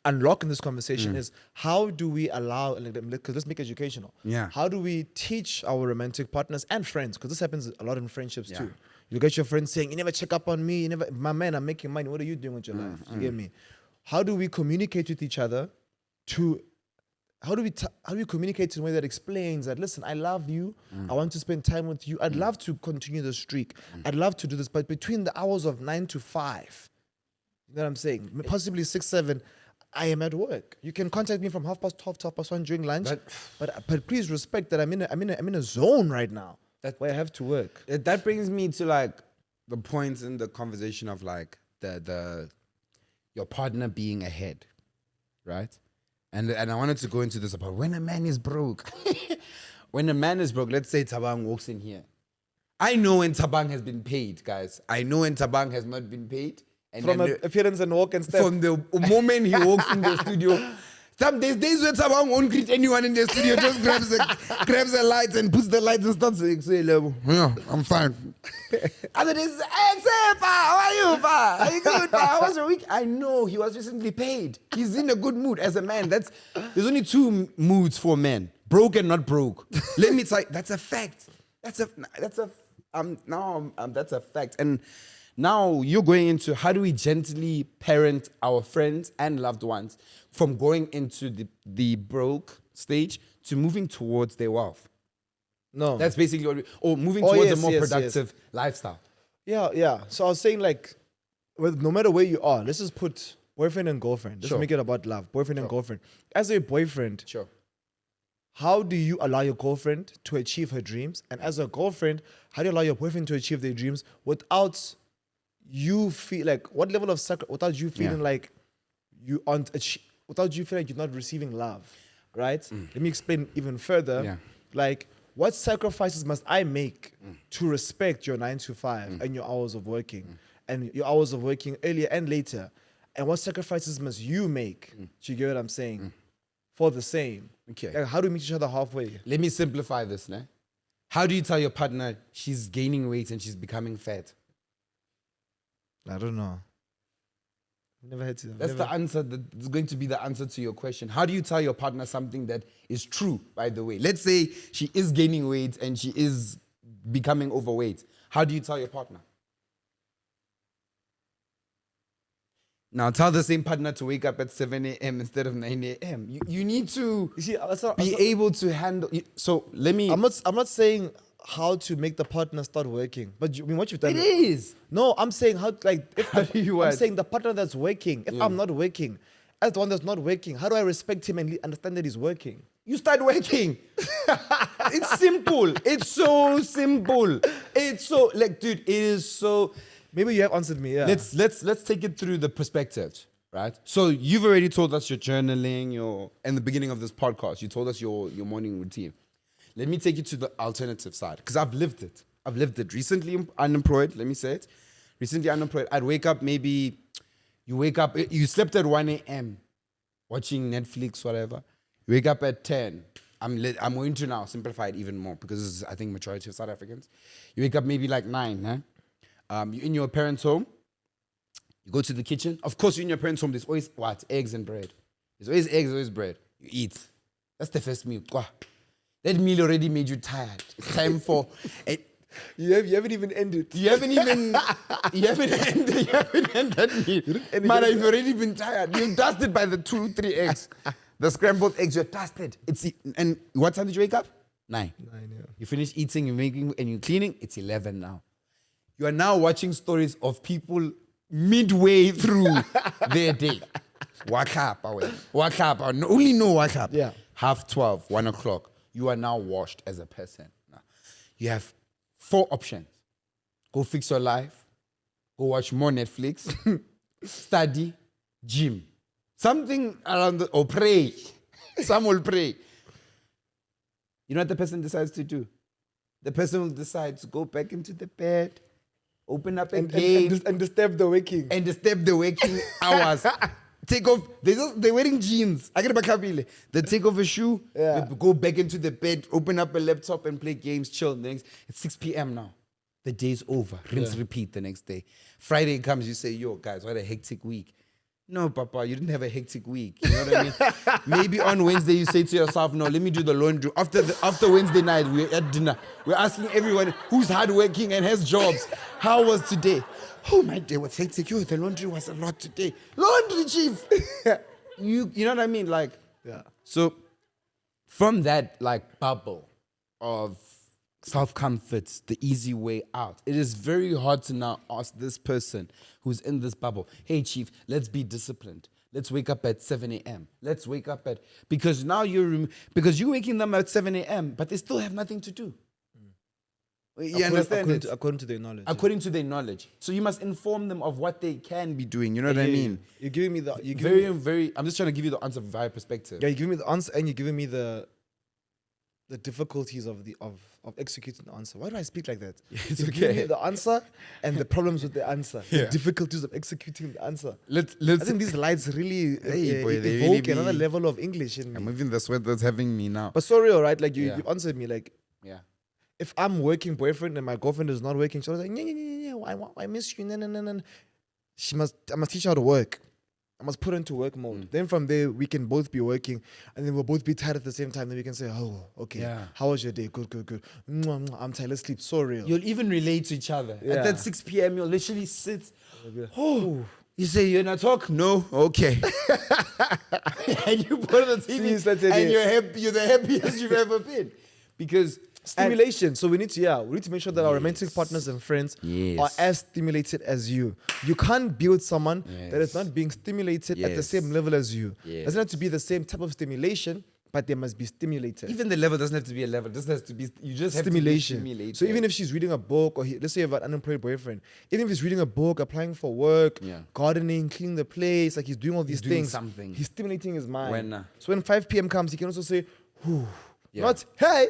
unlock in this conversation is how do we allow, because let's make educational. Yeah. How do we teach our romantic partners and friends? Because this happens a lot in friendships Yeah. too. You get your friends saying, "You never check up on me. You never, my man, I'm making money. What are you doing with your life?" You get me? How do we communicate with each other? How do we communicate in a way that explains that, listen, I love you. I want to spend time with you. I'd love to continue the streak. I'd love to do this, but between the hours of 9 to 5, you know what I'm saying? Possibly 6, 7. I am at work. You can contact me from 12:30 to 1:30 during lunch, but please respect that I'm in a zone right now where I have to work. That brings me to like the point in the conversation of like your partner being ahead, right? And I wanted to go into this about when a man is broke. When a man is broke, let's say Tabang walks in here. I know when Tabang has been paid, guys. I know when Tabang has not been paid. And From then appearance and walk and step. from the moment he walks in the studio. There's days where Tabang won't greet anyone in the studio, just grabs the lights and puts the lights and starts saying, "Say, Lebo, yeah, I'm fine." Other days, "Hey, say, Pa, how are you, Pa? Are you good, Pa? How was your week?" I know he was recently paid. He's in a good mood as a man. There's only 2 moods for men: broke and not broke. Let me tell you, that's a fact. That's a fact. And now you're going into how do we gently parent our friends and loved ones from going into the broke stage to moving towards their wealth. No. That's basically what or moving towards yes, a more yes, productive lifestyle. Yeah. So I was saying like, no matter where you are, let's just put boyfriend and girlfriend. Let's Sure. make it about love. Boyfriend and girlfriend. As a boyfriend, Sure. how do you allow your girlfriend to achieve her dreams? And as a girlfriend, how do you allow your boyfriend to achieve their dreams without you feel like what level of without you feeling Yeah. like you aren't without you feeling like you're not receiving love, right? Let me explain even further. Yeah. Like, what sacrifices must I make to respect your 9 to 5 and your hours of working and your hours of working earlier and later? And what sacrifices must you make? Do you get what I'm saying? For the same. Okay. Like, how do we meet each other halfway? Let me simplify this, ne? How do you tell your partner she's gaining weight and she's becoming fat? I don't know. I've never had to. That's the answer. That's going to be the answer to your question. How do you tell your partner something that is true, by the way? Let's say she is gaining weight and she is becoming overweight. How do you tell your partner? Now tell the same partner to wake up at 7 a.m. instead of 9 a.m. You need to You see, that's not, be able to handle. So let me. I'm not saying how to make the partner start working, but I mean what you've done. It is. No, I'm saying how How do you I'm what? saying the partner that's working. If I'm not working, as the one that's not working, how do I respect him and understand that he's working? You start working. It's simple. It's so simple. It's so dude. It is so. Maybe you have answered me. Yeah. Let's take it through the perspective, right? So you've already told us your journaling, in the beginning of this podcast, you told us your morning routine. Let me take you to the alternative side because I've lived it. I've lived it. Recently unemployed. Let me say it. Recently unemployed. I'd wake up maybe. You slept at 1 a.m. watching Netflix, whatever. You wake up at 10. I'm going to now simplify it even more because this is, I think, majority of South Africans. You wake up maybe like 9, huh? You're in your parents' home. You go to the kitchen. Of course, you're in your parents' home. There's always what? Eggs and bread. There's always eggs, always bread. You eat. That's the first meal. That meal already made you tired. It's time for. You haven't even ended. You haven't ended that meal. Man, you've already been tired. You're dusted by the 2-3 eggs. The scrambled eggs, you're dusted. And what time did you wake up? 9. 9, yeah. You finish eating, you're making, and you're cleaning. It's 11 now. You are now watching stories of people midway through their day. Wake up, only know wake up. Yeah. 12:30, 1 o'clock. You are now washed as a person. Now, you have 4 options. Go fix your life. Go watch more Netflix. Study. Gym. Something around or pray. Some will pray. You know what the person decides to do? The person will decide to go back into the bed, open up a game, and disturb the waking. and disturb the waking hours. Take off. They're wearing jeans. I get a kabile. They take off a shoe. Yeah. They go back into the bed, open up a laptop, and play games. Chill. It's 6 p.m. now. The day's over. Rinse, repeat the next day. Friday comes. You say, "Yo, guys, what a hectic week." No, Papa, you didn't have a hectic week. You know what I mean? Maybe on Wednesday you say to yourself, "No, let me do the laundry." After Wednesday night, we're at dinner. We're asking everyone who's hardworking and has jobs, "How was today?" "Oh, my day was hectic. Yo, the laundry was a lot today." Laundry, chief. You know what I mean? Yeah. So from that bubble of self-comfort, the easy way out, it is very hard to now ask this person who's in this bubble, "Hey, chief, let's be disciplined. Let's wake up at 7 a.m. Let's wake up at..." Because now you're waking them at 7 a.m., but they still have nothing to do. You understand it? According to their knowledge. According to their knowledge. So you must inform them of what they can be doing. You know what I mean? You're giving me the... I'm just trying to give you the answer via perspective. Yeah, you're giving me the answer and you're giving me the difficulties of executing the answer. Why do I speak like that? It's You're giving me okay. the answer and the problems with the answer. Yeah. The difficulties of executing the answer. I Let's think these lights really Hey, boy, they evoke really another be- level of English in I'm me. moving the sweat that's having me now. But so real, right? Like you answered me like, Yeah. if I'm working boyfriend and my girlfriend is not working, she was like, yeah, I miss you. No. I must teach her how to work. I must put her into work mode. Then from there, we can both be working and then we'll both be tired at the same time. Then we can say, "Oh, okay. Yeah. How was your day? Good. Mwah, mwah. I'm tired. Let's sleep." So real. You'll even relate to each other. Yeah. At that 6 p.m., you'll literally sit. Oh, you say, "You're not talk?" "No." "Okay." And you put on the See, TV Saturday. and you're happy. You're the happiest you've ever been. because Stimulation. So we need to make sure that our romantic partners and friends are Yes. as stimulated as you. You can't be with someone that is Yes. not being stimulated at the Yes. same level as you. Yes. It doesn't have to be the same type of stimulation, but they must be stimulated. even the level doesn't have to be a level. It just has to be. You just have Stimulation. to be stimulated. So even if she's reading a book, or let's say you have an unemployed boyfriend, even if he's reading a book, applying for work, Yeah. gardening, cleaning the place, like he's doing all these doing things, something. he's stimulating his mind. When, So when 5 p.m. comes, he can also say, whew, Yeah. not hey.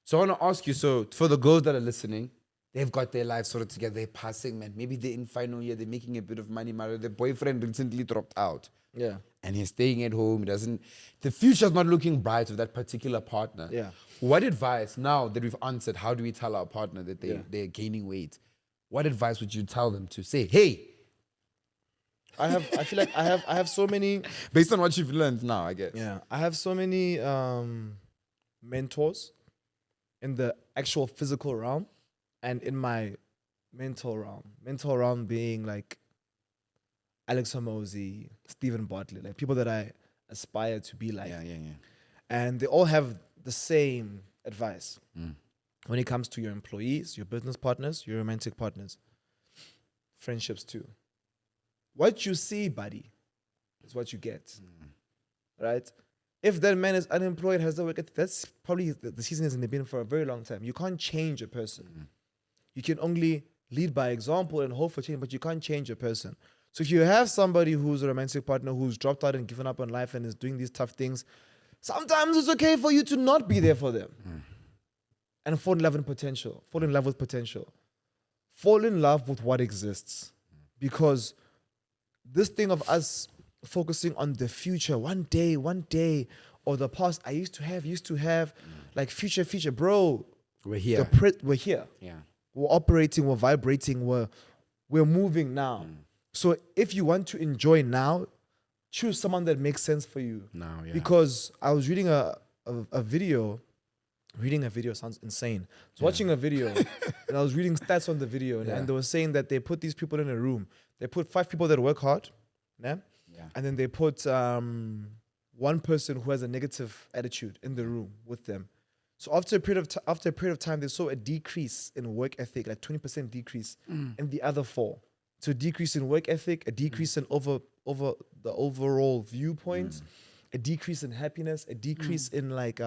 So I want to ask you. So for the girls that are listening, they've got their lives sorted together. They're passing, man. Maybe they're in final year. They're making a bit of money. Man, their boyfriend recently dropped out. Yeah. And he's staying at home. He doesn't. The future's not looking bright with that particular partner. Yeah. What advice now that we've answered? How do we tell our partner that Yeah. they're gaining weight? What advice would you tell them to say? Hey, I feel like I have so many. based on what you've learned now, I guess. Yeah, I have so many mentors in the actual physical realm and in my mental realm. Mental realm being like Alex Hormozy, Stephen Bartlett, like people that I aspire to be like. Yeah. And they all have the same advice when it comes to your employees, your business partners, your romantic partners, friendships too. What you see, buddy, is what you get. Right? If that man is unemployed, has no work ethic, that's probably the season has been for a very long time. You can't change a person. You can only lead by example and hope for change, but you can't change a person. So if you have somebody who's a romantic partner who's dropped out and given up on life and is doing these tough things, sometimes it's okay for you to not be there for them. And fall in love with potential. Fall in love with potential. Fall in love with what exists. Because this thing of us focusing on the future, one day, or the past, I used to have, like future, bro. We're here. We're here. Yeah. We're operating, we're vibrating, we're moving now. So if you want to enjoy now, choose someone that makes sense for you. Now, yeah. Because I was reading a video. Reading a video sounds insane. I was watching a video and I was reading stats on the video and they were saying that they put these people in a room. They put 5 people that work hard, yeah? And then they put one person who has a negative attitude in the room with them. So after a period of time, they saw a decrease in work ethic, like 20% decrease in the other 4. So a decrease in work ethic, a decrease in over the overall viewpoint, a decrease in happiness, a decrease in like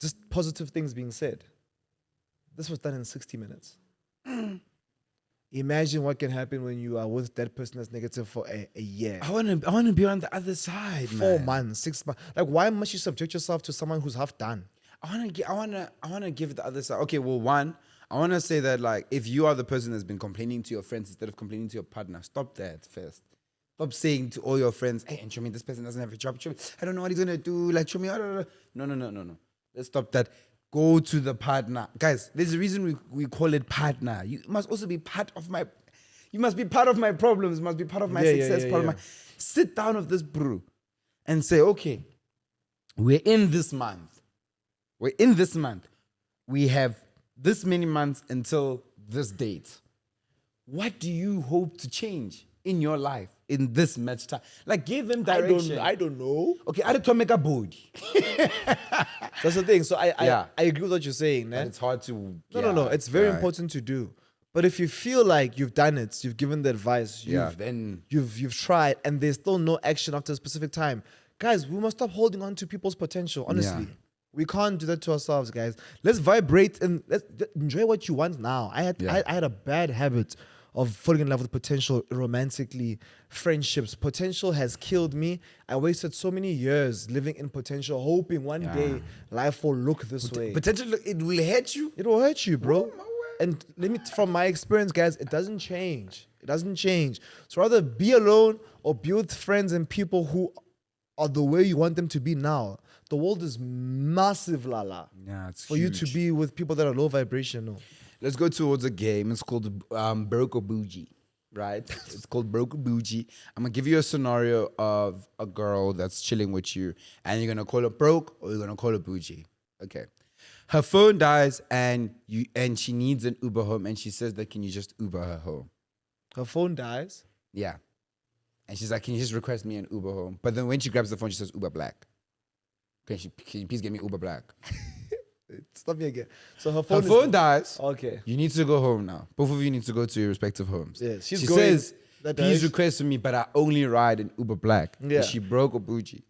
just positive things being said. This was done in 60 minutes. Imagine what can happen when you are with that person that's negative for a year. I want to be on the other side, 4 man. months, 6 months. Like, why must you subject yourself to someone who's half done? I want to give it the other side. Okay, well, one, I want to say that like if you are the person that's been complaining to your friends instead of complaining to your partner, stop that first. Stop saying to all your friends, "Hey, and show me this person doesn't have a job. Show me, I don't know what he's gonna do. Like, show me." No. Let's stop that. Go to the partner, guys. There's a reason we call it partner. You must also be part of my. You must be part of my problems. Must be part of my success. Part of my. Sit down with this brew, and say, okay, we're in this month. We have this many months until this date. What do you hope to change in your life in this much time? Like, give him direction. I don't know. Okay, I had to make a body. That's the thing. So I Yeah. agree with what you're saying. But it's hard to. No. It's very important to do. But if you feel like you've done it, you've given the advice, Then you've tried, and there's still no action after a specific time, guys, we must stop holding on to people's potential. Honestly, we can't do that to ourselves, guys. Let's vibrate and let's enjoy what you want now. I had a bad habit of falling in love with potential romantically, friendships. Potential has killed me. I wasted so many years living in potential, hoping one day life will look this way. potential, it will hurt you. It will hurt you, bro. my word. And from my experience, guys, it doesn't change. It doesn't change. So rather be alone or be with friends and people who are the way you want them to be now. The world is massive, Lala. Yeah, it's for you to be with people that are low vibrational. Let's go towards a game. It's called Broke or Bougie, right? It's called Broke or Bougie. I'm going to give you a scenario of a girl that's chilling with you, and you're going to call her broke or you're going to call her bougie. Okay. Her phone dies, and she needs an Uber home, and she says that, can you just Uber her home? Her phone dies. Yeah. And she's like, can you just request me an Uber home? But then when she grabs the phone, she says Uber Black. Can you please get me Uber Black? Stop me again. So her Her phone. phone dies. Okay. You need to go home now. Both of you need to go to your respective homes. Yeah, she's she going says, that please direction. request for me, but I only ride in Uber Black. Yeah. Is she broke or bougie?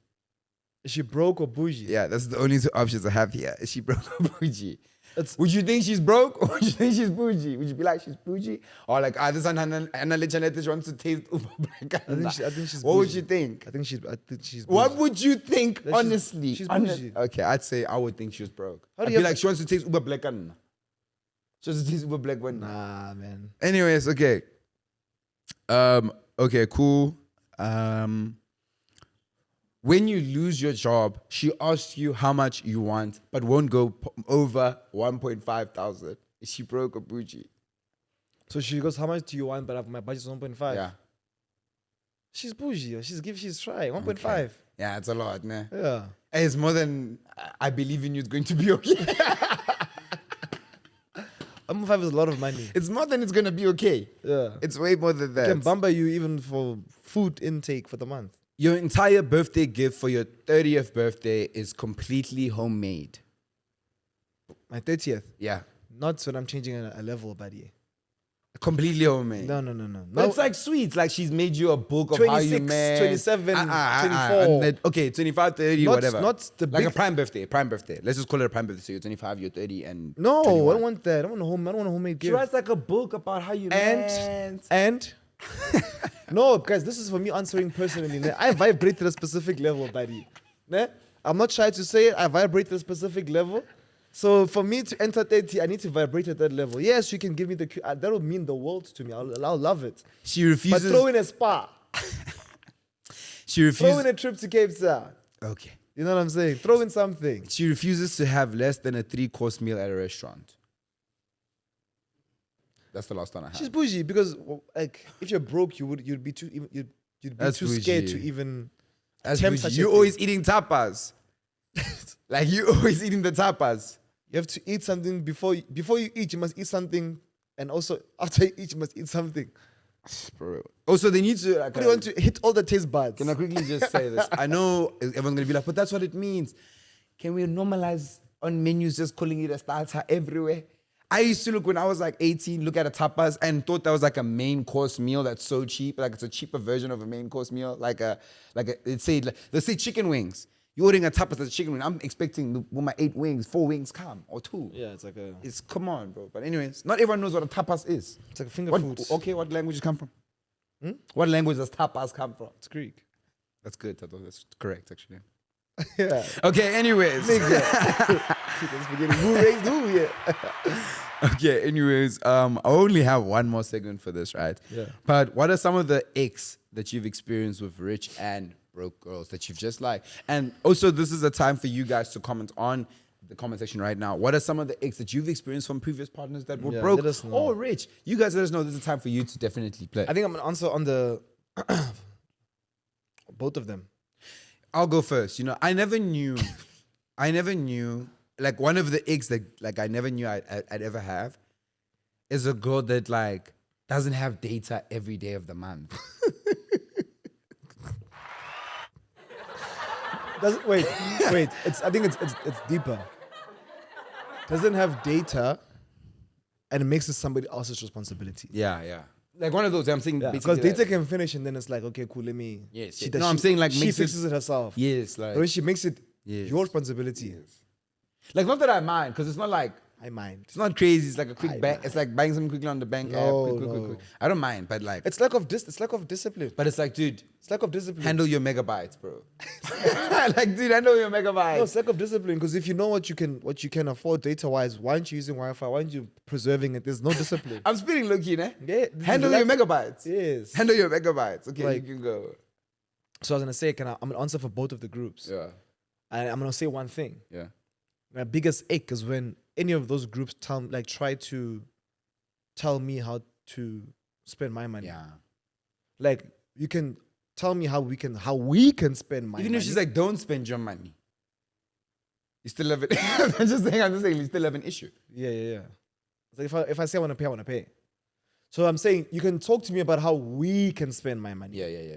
Is she broke or bougie? Yeah, that's the only two options I have here. Is she broke or bougie? It's- Would you think she's broke or would you think she's bougie? Would you be like she's bougie? Or like, this Anna Lechanet wants to taste Uber Black? I think she's. What would bougie. you think? I think she's. What bougie. would you think, That she's- honestly? she's Honest- bougie. Okay, I'd say I would think she was broke. How do I'd you be have like, to- she wants to taste Uber Black. She wants to taste Uber Black one. Nah, man. Anyways, okay. Okay, cool. When you lose your job, she asks you how much you want, but won't go over 1.5 thousand. Is she broke or bougie? So she goes, "How much do you want?" But my budget's 1.5. Yeah. She's bougie. She's trying 1.5. Yeah, it's a lot, man. Yeah. It's more than I believe in you. It's going to be okay. 1.5 is a lot of money. It's more than it's going to be okay. Yeah. It's way more than that. Can bumper you even for food intake for the month. Your entire birthday gift for your 30th birthday is completely homemade. My 30th. Yeah. Not when I'm changing a level, buddy. Completely homemade. No. But it's like sweet. Like she's made you a book of how you 26, made. 27, 24. And then, okay, 25, 30, Not- whatever. not the like big- a prime birthday. Prime birthday. Let's just call it a prime birthday. So you're 25, you're 30, and No, 21. I don't want that. I don't want a homemade She gift. writes like a book about how you made. And no, guys, this is for me answering personally. Ne? I vibrate at a specific level, buddy. Ne? I'm not shy to say it. I vibrate at a specific level. So for me to enter 30, I need to vibrate at that level. Yes, you can give me that would mean the world to me. I'll love it. She But refuses. throw in a spa. She Throw in refuses. a trip to Cape Town. Okay. You know what I'm saying? Throw in something. She refuses to have less than a 3-course meal at a restaurant. That's the last one I had. She's bougie because, like, if you're broke, you'd be too That's too scared to bougie. even That's attempt bougie. such a You're thing. always eating tapas. Like you always eating the tapas. You have to eat something before you eat. You must eat something, and also after you eat, you must eat something. Bro. Also, they need to. Like, What do you want to hit all the taste buds? Can I quickly just say this? I know everyone's gonna be like, but that's what it means. Can we normalize on menus just calling it a starter everywhere? I used to look when I was like 18, look at a tapas and thought that was like a main course meal that's so cheap, like it's a cheaper version of a main course meal, let's say chicken wings. You're ordering a tapas that's chicken wing. I'm expecting when my 8 wings, 4 wings come or 2. Yeah, it's like a Come on, bro. But anyways, not everyone knows what a tapas is. it's like a finger What, food. okay, what language come from? What language does tapas come from? It's Greek. That's good. That's correct, actually. Yeah. Okay, anyways. Who raised who? Yeah. Okay, anyways, I only have one more segment for this, right? Yeah. But what are some of the icks that you've experienced with rich and broke girls that you've just like? And also, this is a time for you guys to comment on the comment section right now. What are some of the icks that you've experienced from previous partners that were Yeah, broke let us know. or rich? You guys let us know. This is a time for you to definitely play. I think I'm gonna answer on the both of them. I'll go first. You know, I never knew, like one of the icks that like I never knew I'd ever have is a girl that like doesn't have data every day of the month. Wait. I think it's deeper. Doesn't have data, and it makes it somebody else's responsibility. Yeah. Like one of those. I'm saying Because basically data that. can finish, and then it's like, okay, cool. Let me. Yes, She yes. does- No, I'm she- saying, like, she makes it- fixes it herself. Yes, like But when she makes it Yes. your responsibility, like not that I mind because it's not like I mind. it's not crazy. It's like a quick I bang. mind. It's like buying something quickly on the bank No, app. Quick. no. I don't mind, but like It's lack of discipline. but it's like, dude, It's lack of discipline. handle your megabytes, bro. Like, dude, handle your megabytes. No, it's lack of discipline. Because if you know what you can afford data wise, why aren't you using Wi-Fi? Why aren't you preserving it? There's no discipline. I'm speaking low-key, ne? Yeah, Handle your megabytes. Yes. Handle your megabytes. Okay, Like- you can go. So I was gonna say, I'm gonna answer for both of the groups. Yeah. And I'm gonna say one thing. Yeah. My biggest ache is when any of those groups try to tell me how to spend my money. Yeah. Like you can tell me how we can spend my Even money. if she's like, don't spend your money. You still have it. I'm just saying, you still have an issue. Yeah. It's like if I say I want to pay. So I'm saying you can talk to me about how we can spend my money. Yeah.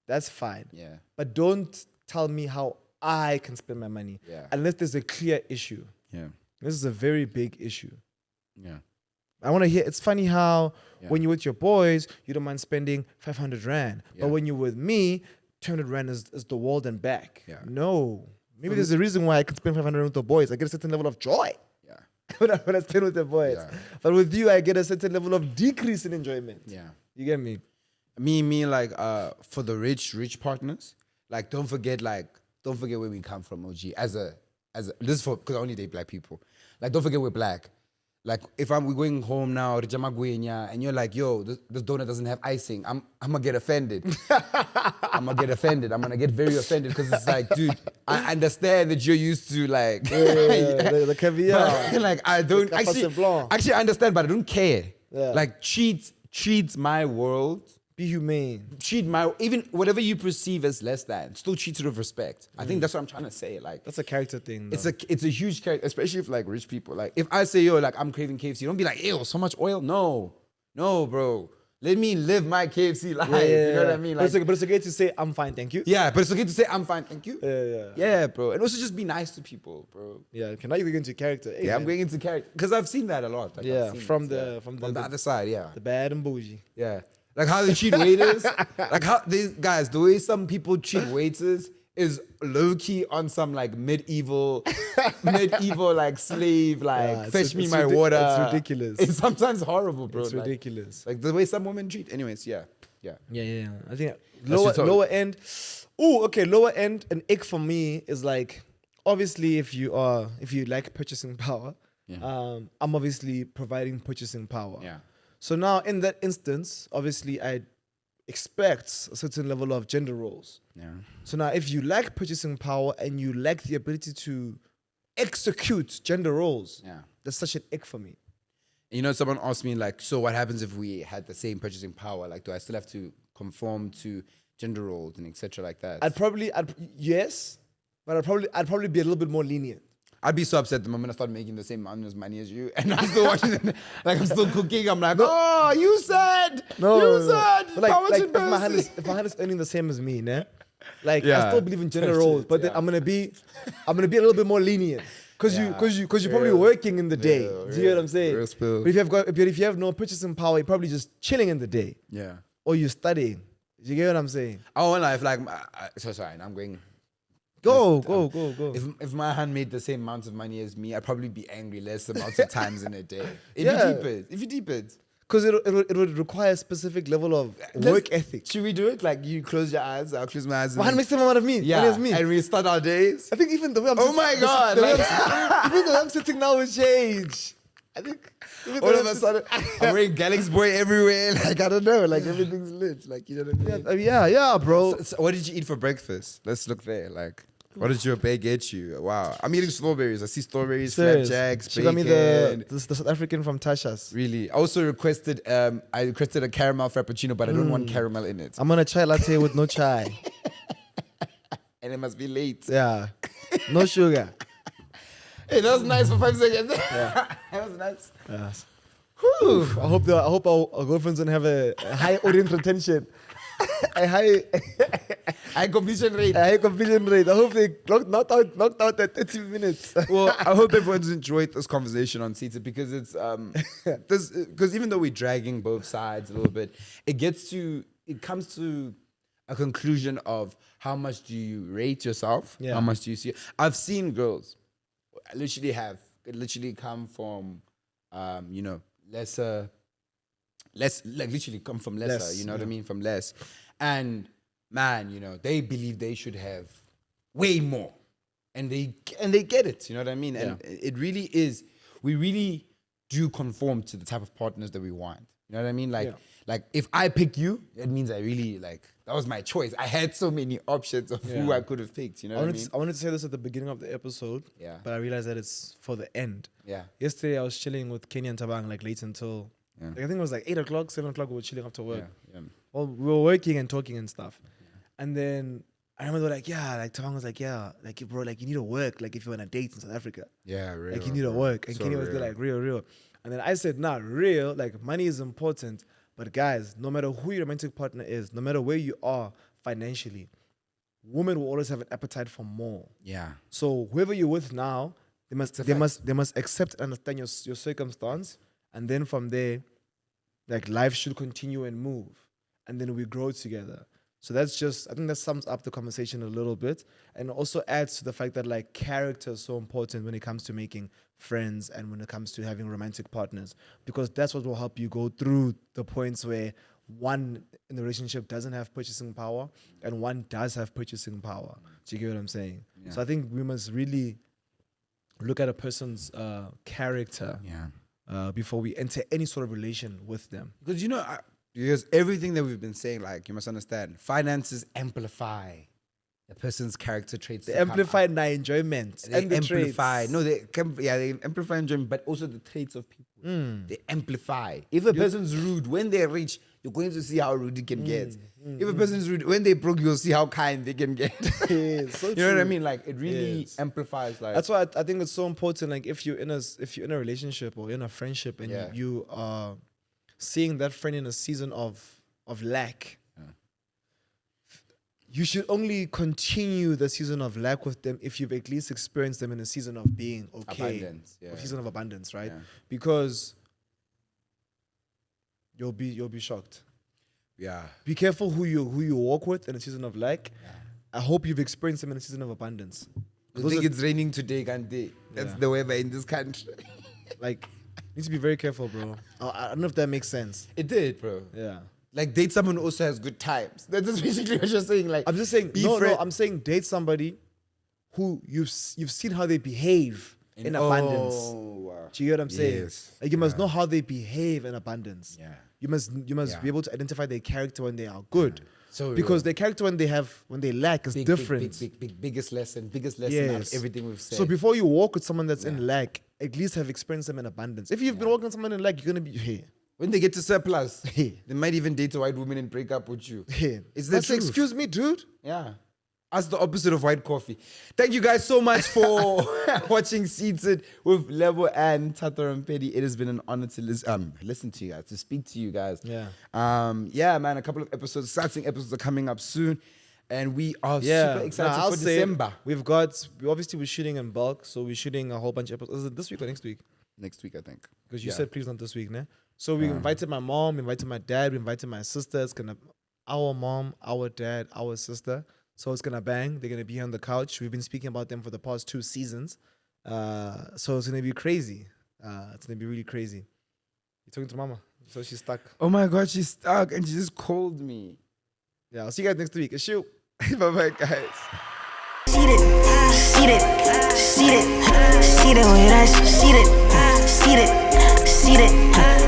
That's fine. Yeah. But don't tell me how I can spend my money. Yeah. Unless there's a clear issue. Yeah. This is a very big issue. Yeah. I want to hear. It's funny how Yeah. when you're with your boys, you don't mind spending 500 rand, Yeah. but when you're with me, 200 rand is the world and back. Yeah. No, maybe there's a reason why I can spend 500 with the boys. I get a certain level of joy Yeah. when I spend with the boys. Yeah. But with you, I get a certain level of decrease in enjoyment. Yeah. You get me? Me, like, for the rich partners, like, don't forget where we come from, OG. This is for, because I only date black people. Like, don't forget we're black. Like, if we're going home now, and you're like, yo, this donut doesn't have icing, I'm gonna get offended. I'm gonna get offended. I'm gonna get very offended because it's like, dude, I understand that you're used to like, the caviar. but, like, I don't The Cabernet Blanc. actually I understand, but I don't care. Yeah. Like, treat my world. Be humane. Treat even whatever you perceive as less than, still treat it with respect. I think that's what I'm trying to say. Like, That's a character thing. Though. it's a huge character, especially if like rich people. Like, if I say, yo, like, I'm craving KFC, don't be like, ew, so much oil. No, bro. Let me live my KFC life. You know what I mean? Like, but it's okay to say I'm fine, thank you. yeah, but it's okay to say I'm fine, thank you. Yeah. Yeah, bro. And also just be nice to people, bro. Yeah. Okay, now you're going into character. Hey, Yeah, I'm man. going into character because I've seen that a lot. Like, Yeah, I've seen from it, the- from from the the- other side. Yeah, The bad and bougie. yeah. Like how they treat waiters. Like how these guys, the way some people treat waiters is low key on some like medieval like slave, like Yeah, fetch me it's my water. It's ridiculous. It's sometimes horrible, bro. It's Like- ridiculous. Like the way some women treat. Anyways, yeah. Yeah. I think That's just how- lower end. Oh, okay. Lower end. An ick for me is like, obviously, if you like purchasing power, I'm obviously providing purchasing power. Yeah. So now, in that instance, obviously, I expect a certain level of gender roles. Yeah. So now, if you lack purchasing power and you lack the ability to execute gender roles, Yeah. that's such an ick for me. You know, someone asked me like, so what happens if we had the same purchasing power? Like, do I still have to conform to gender roles and etc. like that? Yes, but I'd probably be a little bit more lenient. I'd be so upset the moment I start making the same amount of money as you, and I'm still watching it. Like I'm still cooking. I'm like, oh, you said, No. said, But how much like it if my hand is earning the same as me, né? Like I Yeah. still believe in gender That's roles, it, but then yeah. I'm gonna be a little bit more lenient. Cause you're probably Real. working in the day. Real, Do you get what I'm real. saying? Real spill. But if you have no purchasing power, you're probably just chilling in the day, Yeah. or you're studying. Do you get what I'm saying? I won't lie. If like, sorry, I'm going. Go. If my hand made the same amount of money as me, I'd probably be angry less amounts of times in a day. If Yeah. you deep it. Because it would require a specific level of work ethic. Should we do it? Like you close your eyes, I'll close my eyes. My hand makes the same amount of me. yeah, money as me. and we start our days. I think even the way I'm Oh my God, the way like- even the way I'm sitting now will change. I think even the All way of I'm a sitting- sudden, I'm wearing Galaxy Boy everywhere. Like I don't know, like everything's lit. Like you know what I mean? Yeah, bro. So what did you eat for breakfast? Let's look there. Like, what did your bae get you? Wow, I'm eating strawberries. I see strawberries, Serious. flapjacks, She got me bacon. the South African from Tasha's. Really. I also requested a caramel frappuccino, but I don't want caramel in it. I'm on a chai latte with no chai. And it must be late. Yeah, no sugar. Hey, that was nice for 5 seconds. That was nice. Yes. Whew. I hope our girlfriends don't have a high audience retention, a high High completion rate. completion rate. I hope they knocked out at 30 minutes. Well, I hope everyone's enjoyed this conversation on Sita because it's because even though we're dragging both sides a little bit, it comes to a conclusion of how much do you rate yourself? Yeah. How much do you see? I've seen girls literally come from literally come from lesser, Less, you know what I yeah. mean? From less. And man, they believe they should have way more. And they get it, you know what I mean? And it really is, we really do conform to the type of partners that we want. You know what I mean? Like if I pick you, it means I really that was my choice. I had so many options of who Yeah. I could have picked, you know what I mean? I wanted to say this at the beginning of the episode, Yeah. but I realized that it's for the end. Yeah. Yesterday I was chilling with Kenny and Tabang late until I think it was 8 o'clock, 7 o'clock. We were chilling after work. Yeah. Well, we were working and talking and stuff. And then I remember they were Tabang was bro, you need to work, if you're on a date in South Africa. Yeah, real. You need to work. And So Kenny was there real. And then I said, nah, real, money is important. But guys, no matter who your romantic partner is, no matter where you are financially, women will always have an appetite for more. Yeah. So whoever you're with now, They must accept and understand your circumstance, and then from there, like life should continue and move, and then we grow together. So I think that sums up the conversation a little bit, and also adds to the fact that like character is so important when it comes to making friends and when it comes to having romantic partners, because that's what will help you go through the points where one in the relationship doesn't have purchasing power and one does have purchasing power. Do you get what I'm saying? Yeah. So I think we must really look at a person's character before we enter any sort of relation with them. Because because everything that we've been saying, like, you must understand, finances amplify a person's character traits. They amplify my enjoyment They and the amplify. traits. No, they amplify enjoyment, but also the traits of people. They amplify. If a person's rude, when they're rich, you're going to see how rude it can get. If a person's rude, when they broke, you'll see how kind they can get. Yes, so you know what I true. mean? Like, it really Yes. amplifies. Like, That's why I think it's so important. Like if you're in a relationship or in a friendship and Yeah. you are seeing that friend in a season of lack, you should only continue the season of lack with them if you've at least experienced them in a season of being okay, Abundance, yeah. or season of abundance, right? Yeah. Because you'll be shocked. yeah. Be careful who you walk with in a season of lack. I hope you've experienced them in a season of abundance. I Those think are- it's raining today, can't they? That's Yeah. the weather in this country. Like, need to be very careful, bro. I don't know if that makes sense. It did, bro. Yeah. Like, date someone who also has good times. That's basically what you're saying. Like, I'm just saying, be no, friend- I'm saying date somebody who you've seen how they behave in abundance. Oh, wow. Do you get what I'm saying? Yes. Like you must know how they behave in abundance. Yeah. You must Yeah. be able to identify their character when they are good. So because real. their character when they lack is different. Biggest lesson out of Yes. everything we've said. So before you walk with someone that's in lack, at least have experienced them in abundance. If you've been walking with someone in lack, you're gonna be here. when they get to surplus, Hey. they might even date a white woman and break up with you. Here. It's the That's truth. excuse me, dude. Yeah. That's the opposite of white coffee. Thank you guys so much for watching Seated with Lebo and Thato Rampedi. It has been an honor to listen to you guys, to speak to you guys. Yeah. Yeah, man, a couple of episodes, exciting episodes are coming up soon. And we are super excited I'll for say it. December. We're shooting in bulk, so we're shooting a whole bunch of episodes. Is it this week or next week? Next week, I think. Because you Yeah. said please not this week, né? So we invited my mom, we invited my dad, we invited my sister. It's gonna our mom, our dad, our sister. So it's gonna bang. They're gonna be here on the couch. We've been speaking about them for the past 2 seasons. So it's gonna be crazy. It's gonna be really crazy. You're talking to mama, so she's stuck. Oh my God, she's stuck and she just called me. Yeah, I'll see you guys next week. Issue. Bye-bye, guys. Seated, seated, seated, seated with us. Seated, seated, seated.